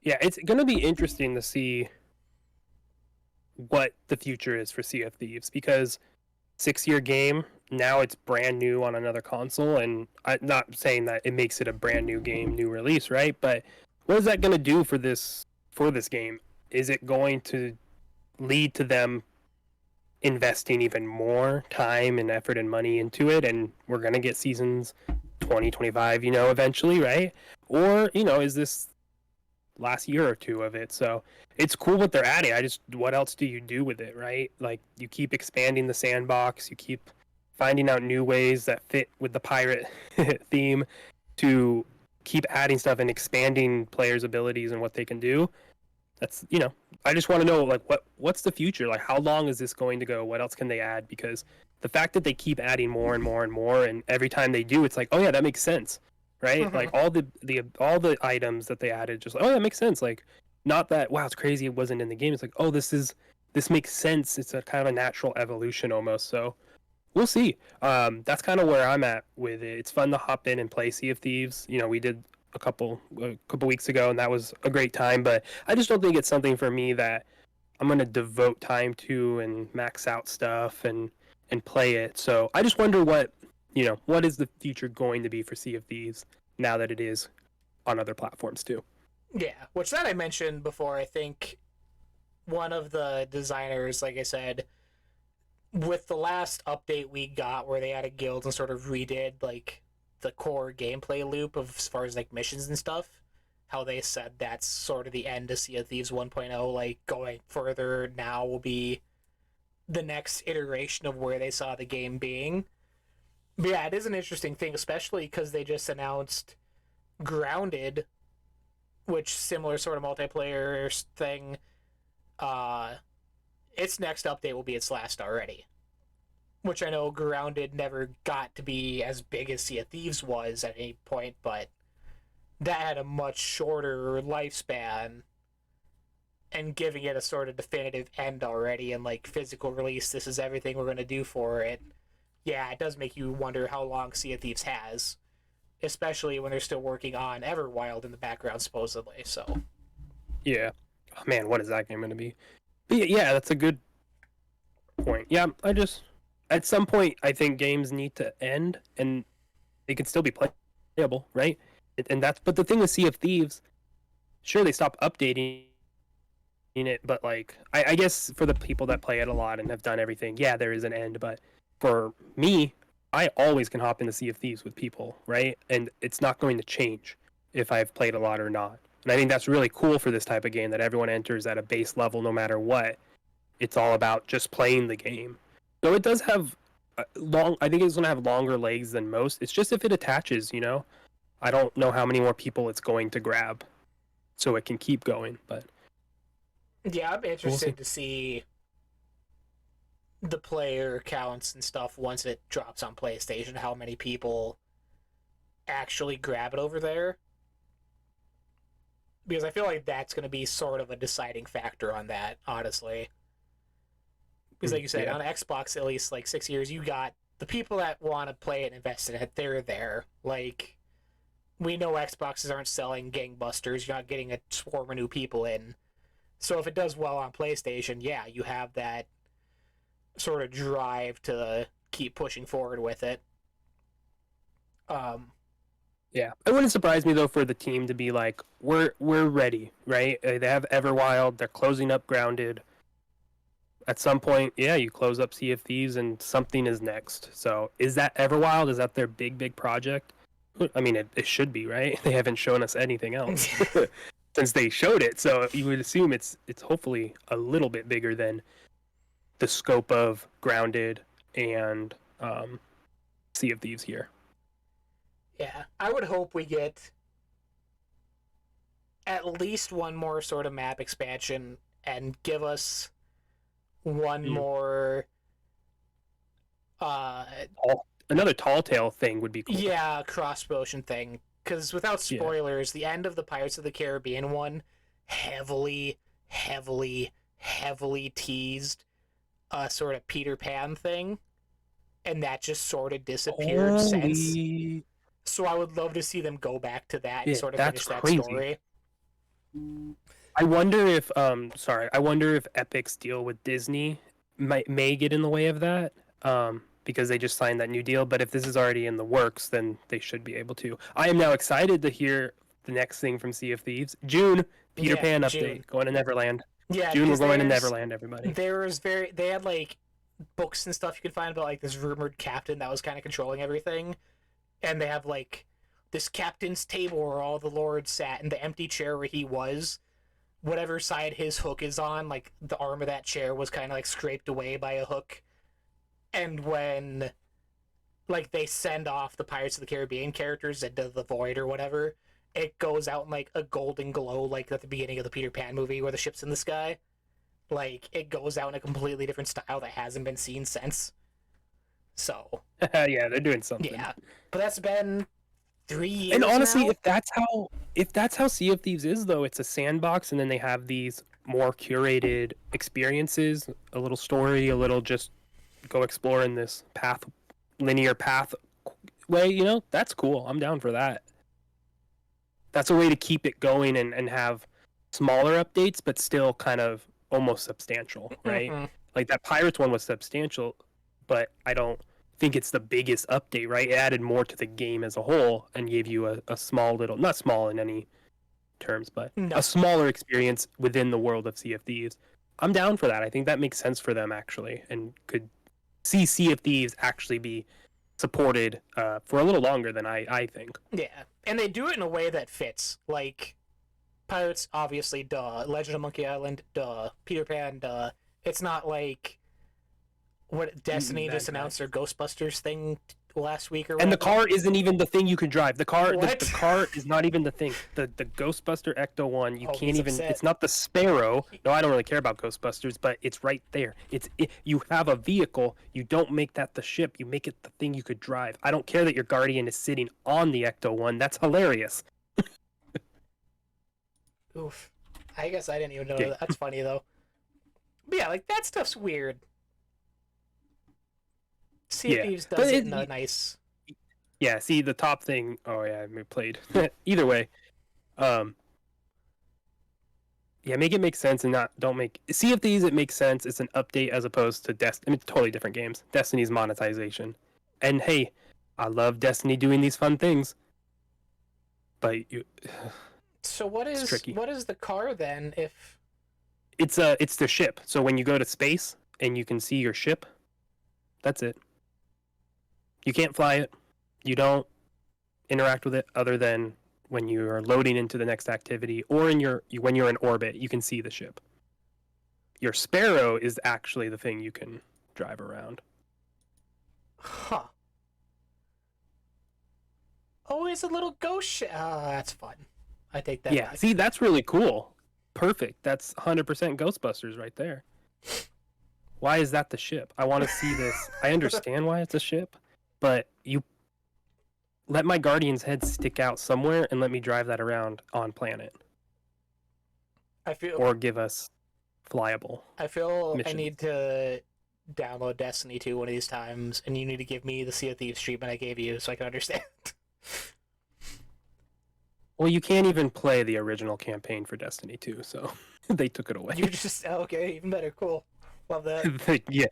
S2: Yeah, it's going to be interesting to see what the future is for Sea of Thieves because 6-year game, now it's brand new on another console, and I'm not saying that it makes it a brand new game, new release, right? But what is that going to do for this game? Is it going to lead to them investing even more time and effort and money into it, and we're going to get seasons 2025, eventually, right? Or, is this last year or two of it? So it's cool what they're adding. What else do you do with it, right? Like, you keep expanding the sandbox, you keep finding out new ways that fit with the pirate theme to keep adding stuff and expanding players' abilities and what they can do. That's, I just want to know, like, what's the future? Like, how long is this going to go? What else can they add? Because the fact that they keep adding more and more and more, and every time they do, it's like, oh yeah, that makes sense. Right? Like all the items that they added, just like, oh, that makes sense. Like, not that, wow, it's crazy it wasn't in the game. It's like, oh, this makes sense. It's a kind of a natural evolution almost. So we'll see. That's kind of where I'm at with it. It's fun to hop in and play Sea of Thieves. We did a couple weeks ago, and that was a great time. But I just don't think it's something for me that I'm gonna devote time to and max out stuff and play it. So I just wonder what is the future going to be for Sea of Thieves now that it is on other platforms too?
S1: Yeah, which that I mentioned before. I think one of the designers, like I said, with the last update we got where they added guilds and sort of redid like the core gameplay loop of as far as like missions and stuff, how they said that's sort of the end of Sea of Thieves 1.0, like going further now will be the next iteration of where they saw the game being. But yeah, it is an interesting thing, especially because they just announced Grounded, which similar sort of multiplayer thing. Its next update will be its last already, which I know Grounded never got to be as big as Sea of Thieves was at any point, but that had a much shorter lifespan, and giving it a sort of definitive end already and like physical release, this is everything we're going to do for it. Yeah, it does make you wonder how long Sea of Thieves has, especially when they're still working on Everwild in the background, supposedly. So,
S2: yeah, oh, man, what is that game going to be? But yeah, that's a good point. Yeah, at some point, I think games need to end, and they can still be playable, right? And that's but the thing with Sea of Thieves, sure they stopped updating it, but like I guess for the people that play it a lot and have done everything, yeah, there is an end. But for me, I always can hop into Sea of Thieves with people, right? And it's not going to change if I've played a lot or not. And I think that's really cool for this type of game that everyone enters at a base level no matter what. It's all about just playing the game. So it does have long. I think it's going to have longer legs than most. It's just if it attaches, you know. I don't know how many more people it's going to grab, so it can keep going. But
S1: Yeah, I'm
S2: we'll see.
S1: interested to see the player counts and stuff once it drops on PlayStation, how many people actually grab it over there. Because I feel like that's going to be sort of a deciding factor on that, honestly. Because, like you said,
S2: Yeah.
S1: on Xbox, at least like 6 years, you got the people that want to play it and invest in it, they're there. Like, we know Xboxes aren't selling gangbusters, you're not getting a swarm of new people in. So if it does well on PlayStation, yeah, you have that sort of drive to keep pushing forward with it. Um,
S2: Yeah, it wouldn't surprise me though for the team to be like, we're ready, right? They have Everwild, they're closing up Grounded. At some point, yeah, you close up Sea of Thieves, and something is next. So, is that Everwild? Is that their big project? I mean, it should be, right? They haven't shown us anything else since they showed it, so you would assume it's hopefully a little bit bigger than the scope of Grounded and Sea of Thieves here.
S1: yeah, I would hope we get at least one more sort of map expansion and give us one
S2: Mm.
S1: more
S2: Another Tall Tale thing would be cool.
S1: yeah, cross motion thing. Because without
S2: Yeah.
S1: spoilers, the end of the Pirates of the Caribbean one heavily, heavily, heavily teased a sort of Peter Pan thing, and that just sort of disappeared since.
S2: Holy
S1: So I would love to see them go back to that and
S2: shit,
S1: sort of
S2: that's
S1: finish that
S2: crazy.
S1: story.
S2: I wonder if I wonder if Epic's deal with Disney may get in the way of that. Because they just signed that new deal, but if this is already in the works, then they should be able to. I am now excited to hear the next thing from Sea of Thieves. June, Peter
S1: Yeah,
S2: Pan
S1: June.
S2: update. Going to Neverland.
S1: Yeah,
S2: June, we're
S1: because
S2: going to Neverland, everybody.
S1: they had like books and stuff you could find about like this rumored captain that was kind of controlling everything, and they have like this captain's table where all the lords sat, and the empty chair where he was, whatever side his hook is on, like the arm of that chair was kind of like scraped away by a hook. And when like they send off the Pirates of the Caribbean characters into the void or whatever, it goes out in like a golden glow, like at the beginning of the Peter Pan movie where the ship's in the sky. Like it goes out in a completely different style that hasn't been seen since. So
S2: Yeah, they're doing something.
S1: yeah, but that's been 3 years
S2: And honestly,
S1: now.
S2: if that's how Sea of Thieves is, though, it's a sandbox, and then they have these more curated experiences, a little story, a little just go explore in this linear path way. You know, that's cool. I'm down for that. That's a way to keep it going and have smaller updates, but still kind of almost substantial, right?
S1: Mm-hmm.
S2: Like that Pirates one was substantial, but I don't think it's the biggest update, right? It added more to the game as a whole and gave you a small little, not small in any terms, but
S1: No,
S2: a smaller experience within the world of Sea of Thieves. I'm down for that. I think that makes sense for them actually, and could see Sea of Thieves actually be supported for a little longer than I think.
S1: yeah, and they do it in a way that fits. Like Pirates, obviously, duh. Legend of Monkey Island, duh. Peter Pan, duh. It's not like what Destiny just
S2: That guy.
S1: announced their Ghostbusters thing last week or
S2: And the
S1: whatever.
S2: car isn't even the thing you can drive.
S1: What?
S2: The car is not even the thing. The Ghostbuster Ecto one, you
S1: Oh,
S2: can't
S1: he's
S2: even.
S1: upset.
S2: It's not the Sparrow. No, I don't really care about Ghostbusters, but it's right there. You have a vehicle. You don't make that the ship. You make it the thing you could drive. I don't care that your Guardian is sitting on the Ecto one. That's hilarious.
S1: Oof. I guess I didn't even know
S2: Yeah.
S1: that. That's funny though. But yeah, like that stuff's weird. Sea of
S2: Yeah,
S1: Thieves
S2: but
S1: does it in a nice.
S2: yeah. See the top thing. Oh yeah, we played. Either way, um, Yeah, make it make sense and don't make Sea of Thieves. It makes sense. It's an update as opposed to Destiny. I mean, totally different games. Destiny's monetization, and hey, I love Destiny doing these fun things, but
S1: So what
S2: it's
S1: is
S2: tricky.
S1: the car then? If
S2: It's the ship. So when you go to space and you can see your ship, that's it. You can't fly it. You don't interact with it other than when you are loading into the next activity or when you're in orbit, you can see the ship. Your Sparrow is actually the thing you can drive around.
S1: huh? Oh, it's a little ghost ship. That's fun. I take that.
S2: Yeah,
S1: back.
S2: see, that's really cool. Perfect. That's 100% Ghostbusters right there. Why is that the ship? I want to see this. I understand why it's a ship, but you let my Guardian's head stick out somewhere and let me drive that around on planet.
S1: I feel.
S2: Or give us flyable.
S1: I feel
S2: missions.
S1: I need to download Destiny 2 one of these times, and you need to give me the Sea of Thieves treatment I gave you so I can understand.
S2: Well, you can't even play the original campaign for Destiny 2, so they took it away.
S1: You just okay, even better. Cool, love that.
S2: Yeah,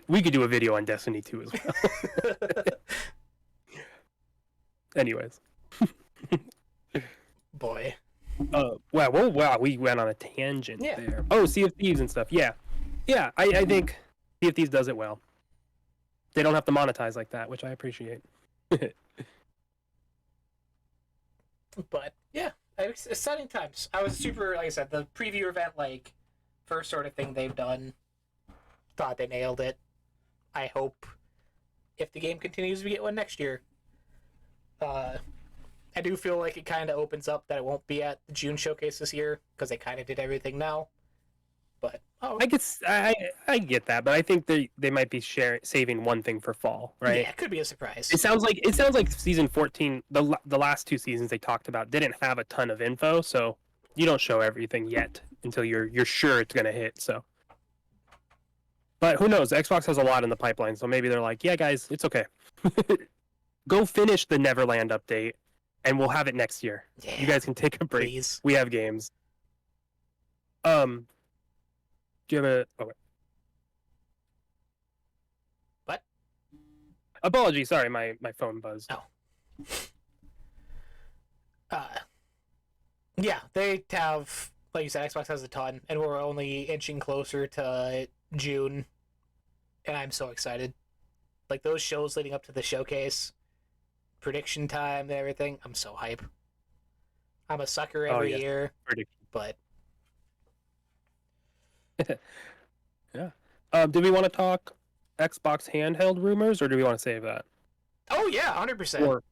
S2: we could do a video on Destiny 2 as well. Anyways.
S1: Boy.
S2: Wow, we went on a tangent
S1: Yeah.
S2: there. Oh, Sea of Thieves and stuff. Yeah. I think Sea of Thieves does it well. They don't have to monetize like that, which I appreciate.
S1: But yeah, exciting times. I was super, like I said, the preview event, like first sort of thing they've done. Thought they nailed it. I hope if the game continues, we get one next year. I do feel like it kind of opens up that it won't be at the June showcase this year because they kind of did everything now. But
S2: I get that, but I think they might be saving one thing for fall, right?
S1: Yeah, it could be a surprise.
S2: It sounds like season 14, the last two seasons they talked about didn't have a ton of info, so you don't show everything yet until you're sure it's gonna hit. So, but who knows? Xbox has a lot in the pipeline, so maybe they're like, yeah, guys, it's okay. Go finish the Neverland update, and we'll have it next year.
S1: Yeah,
S2: You guys can take a break.
S1: please.
S2: We have games. Do you have a? Oh, wait.
S1: What?
S2: Apology. Sorry, my phone buzzed.
S1: Oh. Yeah, they have, like you said, Xbox has a ton, and we're only inching closer to June, and I'm so excited. Like those shows leading up to the showcase, prediction time and everything, I'm so hype. I'm a sucker every
S2: yeah.
S1: year,
S2: Prediction.
S1: but
S2: Yeah. Do we want to talk Xbox handheld rumors, or do we want to save that?
S1: oh yeah, 100%.
S2: Or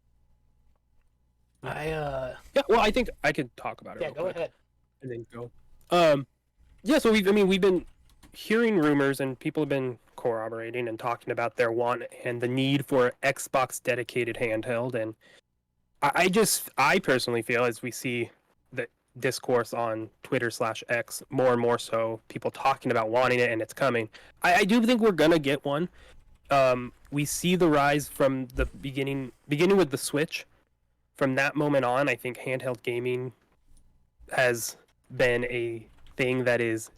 S2: yeah, well, I think I could talk about it.
S1: Yeah,
S2: real
S1: go
S2: quick
S1: ahead.
S2: And then go. Yeah. So we've been hearing rumors, and people have been corroborating and talking about their want and the need for Xbox dedicated handheld, and I personally feel, as we see the discourse on Twitter/X more and more so, people talking about wanting it and it's coming. I do think we're gonna get one. We see the rise from the beginning with the Switch. From that moment on, I think handheld gaming has been a thing that is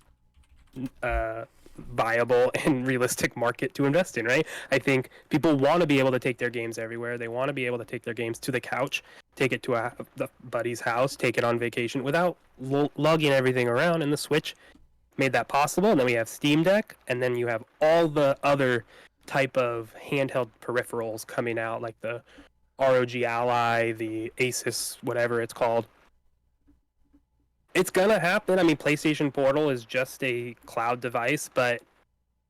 S2: viable and realistic market to invest in, right? I think people want to be able to take their games everywhere. They want to be able to take their games to the couch, take it to the buddy's house, take it on vacation without lugging everything around. And the Switch made that possible. And then we have Steam Deck, and then you have all the other type of handheld peripherals coming out, like the ROG Ally, the Asus, whatever it's called. It's gonna happen. I mean, PlayStation Portal is just a cloud device, but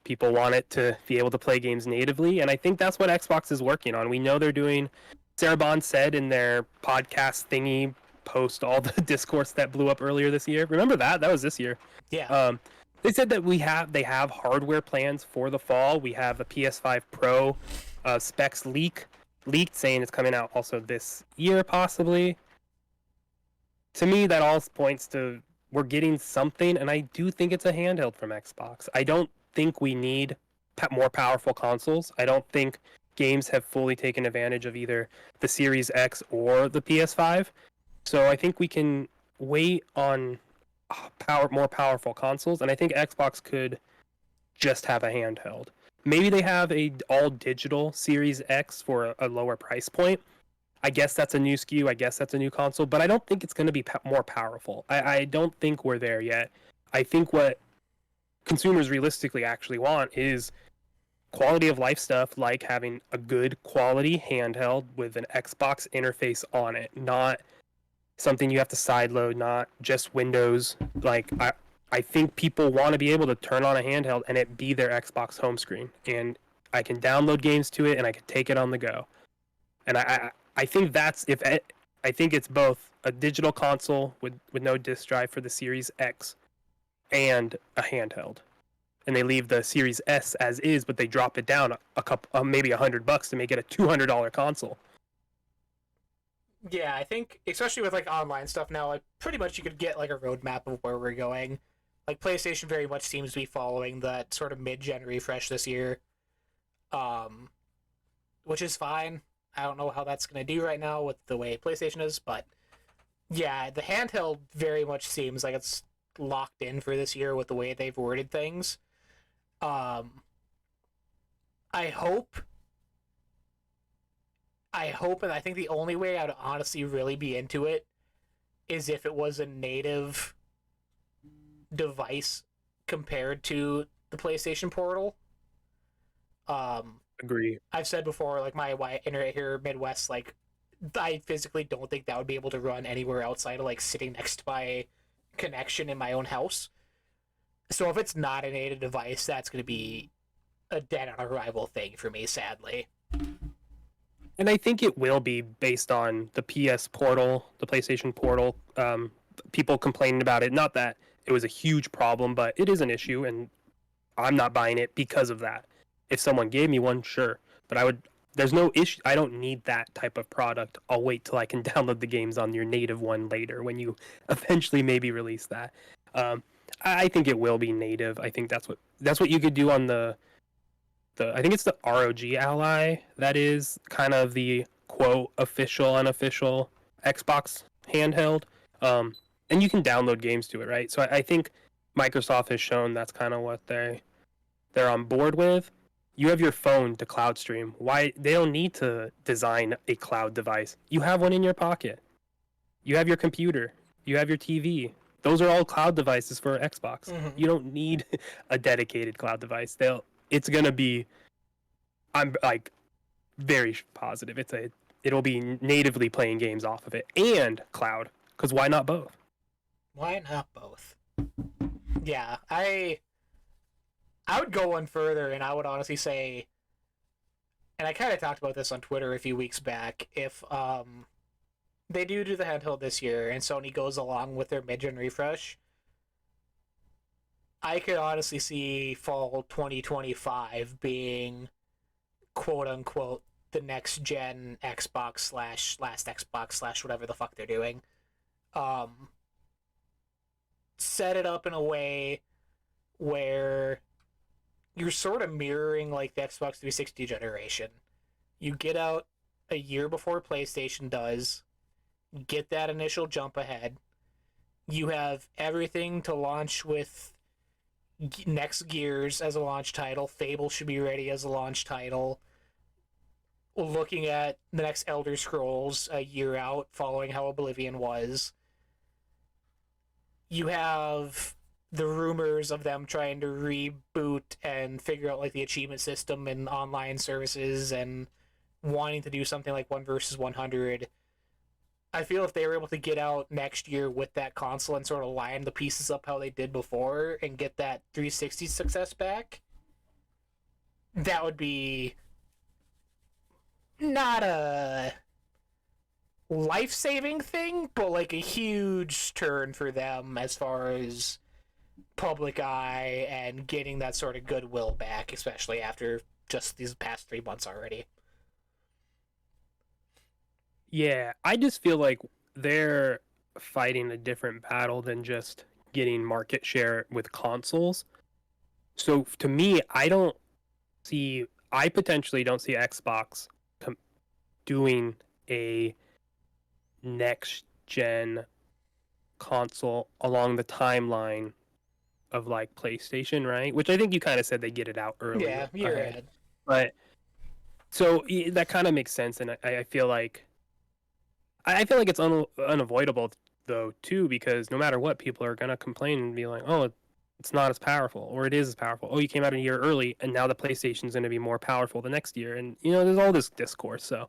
S2: people want it to be able to play games natively, and I think that's what Xbox is working on. We know they're doing. Sarah Bond said in their podcast thingy post all the discourse that blew up earlier this year. Remember that? That was this year.
S1: Yeah.
S2: They said that they have hardware plans for the fall. We have a PS5 Pro specs leaked, saying it's coming out also this year possibly. To me, that all points to we're getting something, and I do think it's a handheld from Xbox. I don't think we need more powerful consoles. I don't think games have fully taken advantage of either the Series X or the PS5. So I think we can wait on more powerful consoles, and I think Xbox could just have a handheld. Maybe they have a all digital Series X for a lower price point. I guess that's a new SKU. I guess that's a new console, but I don't think it's going to be more powerful. I don't think we're there yet. I think what consumers realistically actually want is quality of life stuff, like having a good quality handheld with an Xbox interface on it, not something you have to sideload, not just Windows. Like I think people want to be able to turn on a handheld and it be their Xbox home screen, and I can download games to it and I can take it on the go. And I think that's I think it's both a digital console with no disc drive for the Series X and a handheld. And they leave the Series S as is, but they drop it down a couple, maybe $100 to make it a $200 console.
S1: Yeah, I think especially with like online stuff now, like pretty much you could get like a roadmap of where we're going. Like PlayStation very much seems to be following that sort of mid-gen refresh this year, um, which is fine. I don't know how that's going to do right now with the way PlayStation is, but yeah, the handheld very much seems like it's locked in for this year with the way they've worded things. Um, I hope, and I think the only way I'd honestly really be into it is if it was a native device compared to the PlayStation Portal.
S2: Agree.
S1: I've said before, like my internet here Midwest, like I physically don't think that would be able to run anywhere outside of like sitting next to my connection in my own house. So if it's not a native device, that's going to be a dead on arrival thing for me, sadly.
S2: And I think it will be based on the PS Portal, the PlayStation Portal. People complaining about it. Not that it was a huge problem, but it is an issue, and I'm not buying it because of that. If someone gave me one, sure, but I would. There's no issue. I don't need that type of product. I'll wait till I can download the games on your native one later when you eventually maybe release that. Um, I think it will be native. I think that's what you could do on the I think it's the ROG Ally that is kind of the quote official unofficial Xbox handheld. And you can download games to it, right? So I think Microsoft has shown that's kind of what they're on board with. You have your phone to cloud stream. Why they don't need to design a cloud device. You have one in your pocket. You have your computer. You have your TV. Those are all cloud devices for Xbox.
S1: Mm-hmm.
S2: You don't need a dedicated cloud device. It's gonna be. I'm like very positive. It'll be natively playing games off of it and cloud. Because why not both?
S1: Why not both? Yeah, I would go one further, and I would honestly say, and I kind of talked about this on Twitter a few weeks back. If they do the handheld this year, and Sony goes along with their mid-gen refresh, I could honestly see fall 2025 being quote unquote the next gen Xbox slash last Xbox slash whatever the fuck they're doing. Set it up in a way where you're sort of mirroring like the Xbox 360 generation. You get out a year before PlayStation does, get that initial jump ahead. You have everything to launch with next Gears as a launch title. Fable should be ready as a launch title. Looking at the next Elder Scrolls a year out, following how Oblivion was. You have the rumors of them trying to reboot and figure out like the achievement system and online services and wanting to do something like 1 versus 100. I feel if they were able to get out next year with that console and sort of line the pieces up how they did before and get that 360 success back, that would be not a life-saving thing, but like a huge turn for them as far as public eye and getting that sort of goodwill back, especially after just these past 3 months already.
S2: Yeah, I just feel like they're fighting a different battle than just getting market share with consoles. So to me, I potentially don't see Xbox doing a next gen console along the timeline of like PlayStation, right? Which I think you kind of said they get it out early
S1: Yeah, you're
S2: ahead.
S1: ahead.
S2: But so that kind of makes sense, and I feel like it's unavoidable though too, because no matter what, people are gonna complain and be like, "Oh, it's not as powerful," or "It is as powerful." "Oh, you came out a year early, and now the PlayStation's gonna be more powerful the next year." And there's all this discourse. So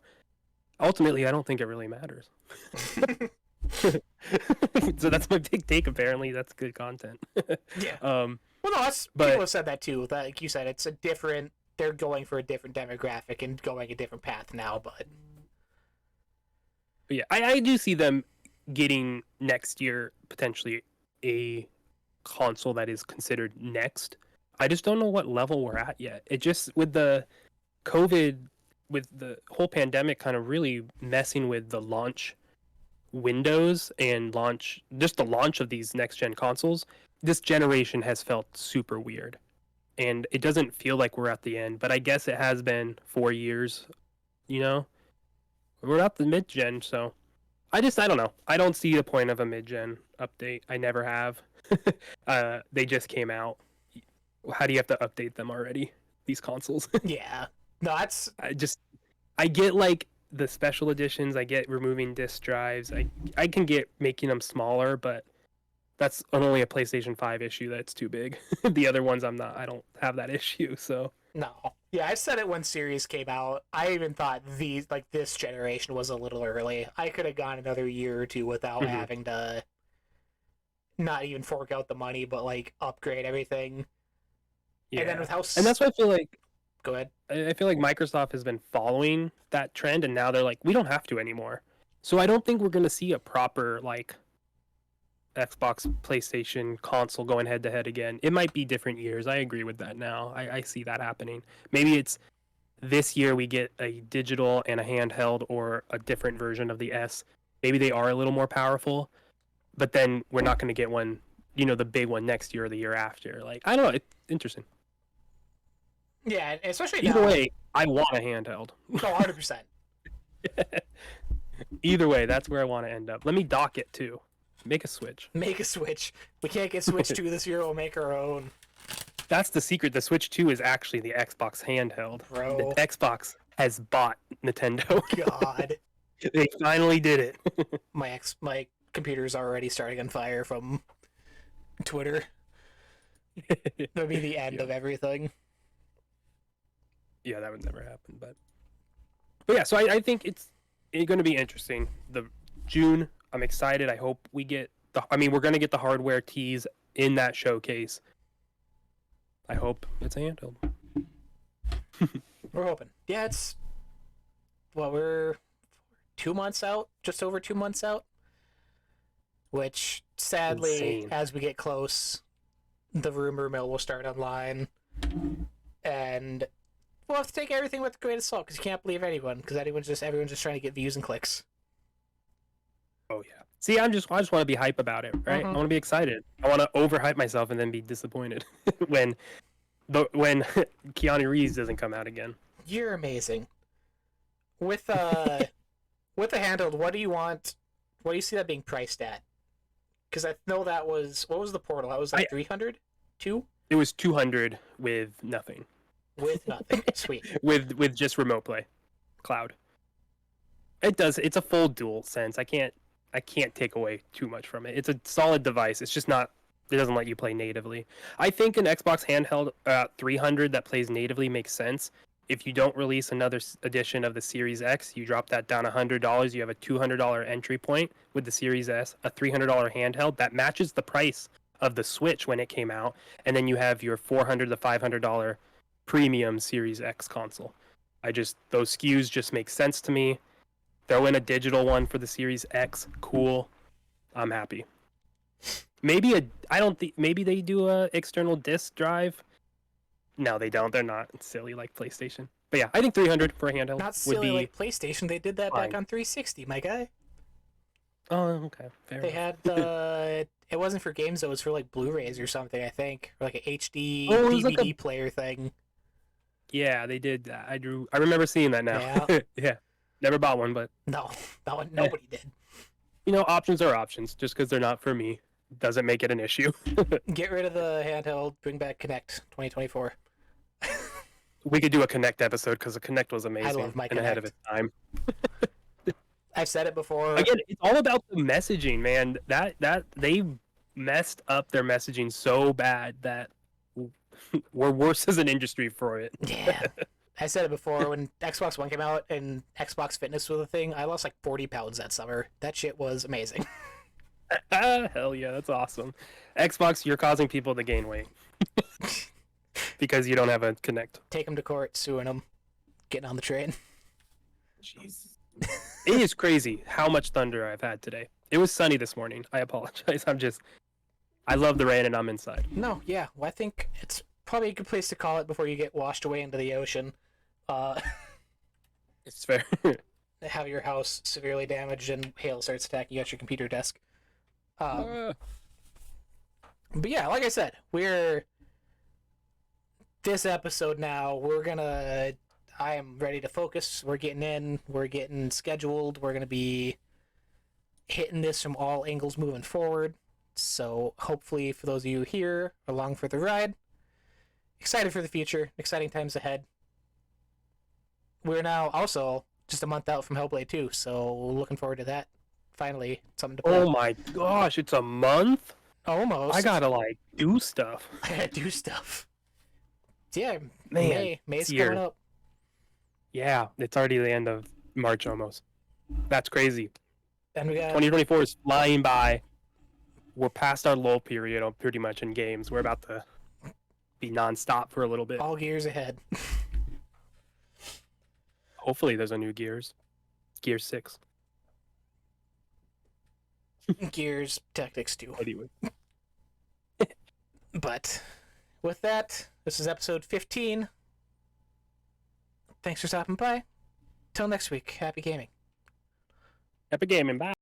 S2: ultimately, I don't think it really matters. So that's my big take. Apparently, that's good content.
S1: Yeah.
S2: Um,
S1: Well, no, people
S2: but
S1: have said that too. That, like you said, it's a different. They're going for a different demographic and going a different path now. But
S2: yeah, I do see them getting next year potentially a console that is considered next. I just don't know what level we're at yet. It just with the COVID, with the whole pandemic kind of really messing with the launch windows and the launch of these next gen consoles. This generation has felt super weird. And it doesn't feel like we're at the end, but I guess it has been 4 years, you know? We're at the mid gen, so I don't know. I don't see the point of a mid gen update. I never have. They just came out. How do you have to update them already? These consoles.
S1: yeah, no, that's
S2: I get like the special editions. I get removing disk drives. I can get making them smaller, but that's only a PlayStation 5 issue. That's too big. The other ones I don't have that issue. So
S1: no. Yeah, I said it when Series came out. I even thought this generation was a little early. I could have gone another year or two without having to not even fork out the money, but like upgrade everything.
S2: yeah,
S1: And then with how
S2: and that's why I feel like
S1: go ahead.
S2: I feel like Microsoft has been following that trend, and now they're like, we don't have to anymore. So I don't think we're gonna see a proper like Xbox PlayStation console going head to head again. It might be different years. I agree with that now. I see that happening. Maybe it's this year we get a digital and a handheld or a different version of the S. Maybe they are a little more powerful, but then we're not going to get one, the big one next year or the year after. Like, I don't know. It's interesting.
S1: Yeah, especially
S2: Either
S1: now.
S2: way, I want a handheld.
S1: Oh, 100%.
S2: Either way, that's where I want to end up. Let me dock it too. Make a Switch.
S1: Make a Switch. We can't get Switch 2 this year. We'll make our own.
S2: That's the secret. The Switch 2 is actually the Xbox handheld.
S1: Bro.
S2: The Xbox has bought Nintendo.
S1: God.
S2: They finally did it.
S1: My computer's already starting on fire from Twitter. That'll be the end of everything.
S2: Yeah, that would never happen. But yeah, so I think it's going to be interesting. The June, I'm excited. I hope we get we're going to get the hardware tease in that showcase. I hope it's a handheld.
S1: We're hoping. Yeah, we're 2 months out, just over 2 months out. Which, sadly,
S2: Insane.
S1: as we get close, the rumor mill will start online. And we'll have to take everything with a grain of salt, because you can't believe anyone, because everyone's just trying to get views and clicks.
S2: Oh yeah. See, I just want to be hype about it, right? I want to be excited. I want to overhype myself and then be disappointed when Keanu Reeves doesn't come out again.
S1: You're amazing. With the handheld, what do you want? What do you see that being priced at? Because I know that was what was the Portal? That was like 300, 2
S2: It was 200 with nothing.
S1: With nothing. Sweet.
S2: with just remote play, cloud. It's a full dual sense. I can't take away too much from it. It's a solid device. It's just not. It doesn't let you play natively. I think an Xbox handheld 300 that plays natively makes sense. If you don't release another edition of the Series X, you drop that down $100. You have a $200 entry point with the Series S, a $300 handheld that matches the price of the Switch when it came out, and then you have your $400 to $500 premium Series X console. Those SKUs just make sense to me. Throw in a digital one for the Series X, cool. I'm happy. Maybe they do a external disk drive. No, they don't. They're not silly like PlayStation. But yeah, I think 300 for a handheld
S1: Not silly like PlayStation. They did that
S2: fine.
S1: back on 360, my guy.
S2: Oh, okay. Fair
S1: They
S2: enough.
S1: had it wasn't for games though. It was for like Blu-rays or something, I think, or like a HD
S2: Oh, it was
S1: DVD
S2: like a-
S1: player thing.
S2: Yeah, they did that. I remember seeing that now.
S1: Yeah.
S2: Yeah. Never bought one, but
S1: No, that one nobody did.
S2: options are options. Just because they're not for me doesn't make it an issue.
S1: Get rid of the handheld. Bring back Connect 2024.
S2: We could do a Connect episode because the Connect was amazing
S1: love my
S2: and ahead of its
S1: Kinect.
S2: time.
S1: I've said it before.
S2: Again, it's all about the messaging, man. That they messed up their messaging so bad that we're worse as an industry for it.
S1: Yeah. I said it before when Xbox One came out and Xbox Fitness was a thing. I lost like 40 pounds that summer. That shit was amazing.
S2: Hell yeah, that's awesome. Xbox, you're causing people to gain weight because you don't have a Connect.
S1: Take them to court, suing them, getting on the train.
S2: Jesus. It is crazy how much thunder I've had today. It was sunny this morning. I apologize. I love the rain and I'm inside.
S1: No, yeah. Well, I think it's probably a good place to call it before you get washed away into the ocean.
S2: It's fair.
S1: Have your house severely damaged and hail starts attacking you at your computer desk. But yeah, like I said, this episode now, I am ready to focus. We're getting scheduled. We're gonna be hitting this from all angles moving forward. So hopefully for those of you here along for the ride, excited for the future, exciting times ahead. We're now also just a month out from Hellblade 2, so looking forward to that. Finally, something to play.
S2: Oh my gosh, it's a month?
S1: Almost.
S2: I gotta do stuff.
S1: I gotta do stuff. Yeah,
S2: Man,
S1: May's
S2: year.
S1: coming up.
S2: Yeah, it's already the end of March almost. That's crazy.
S1: And we got
S2: 2024 is flying by. We're past our lull period pretty much in games. We're about to be nonstop for a little bit.
S1: all gears ahead.
S2: Hopefully there's a new Gears. Gear 6.
S1: Gears Tactics 2.
S2: Anyway.
S1: But with that, this is episode 15. Thanks for stopping by. Till next week, happy gaming.
S2: Happy gaming. Bye.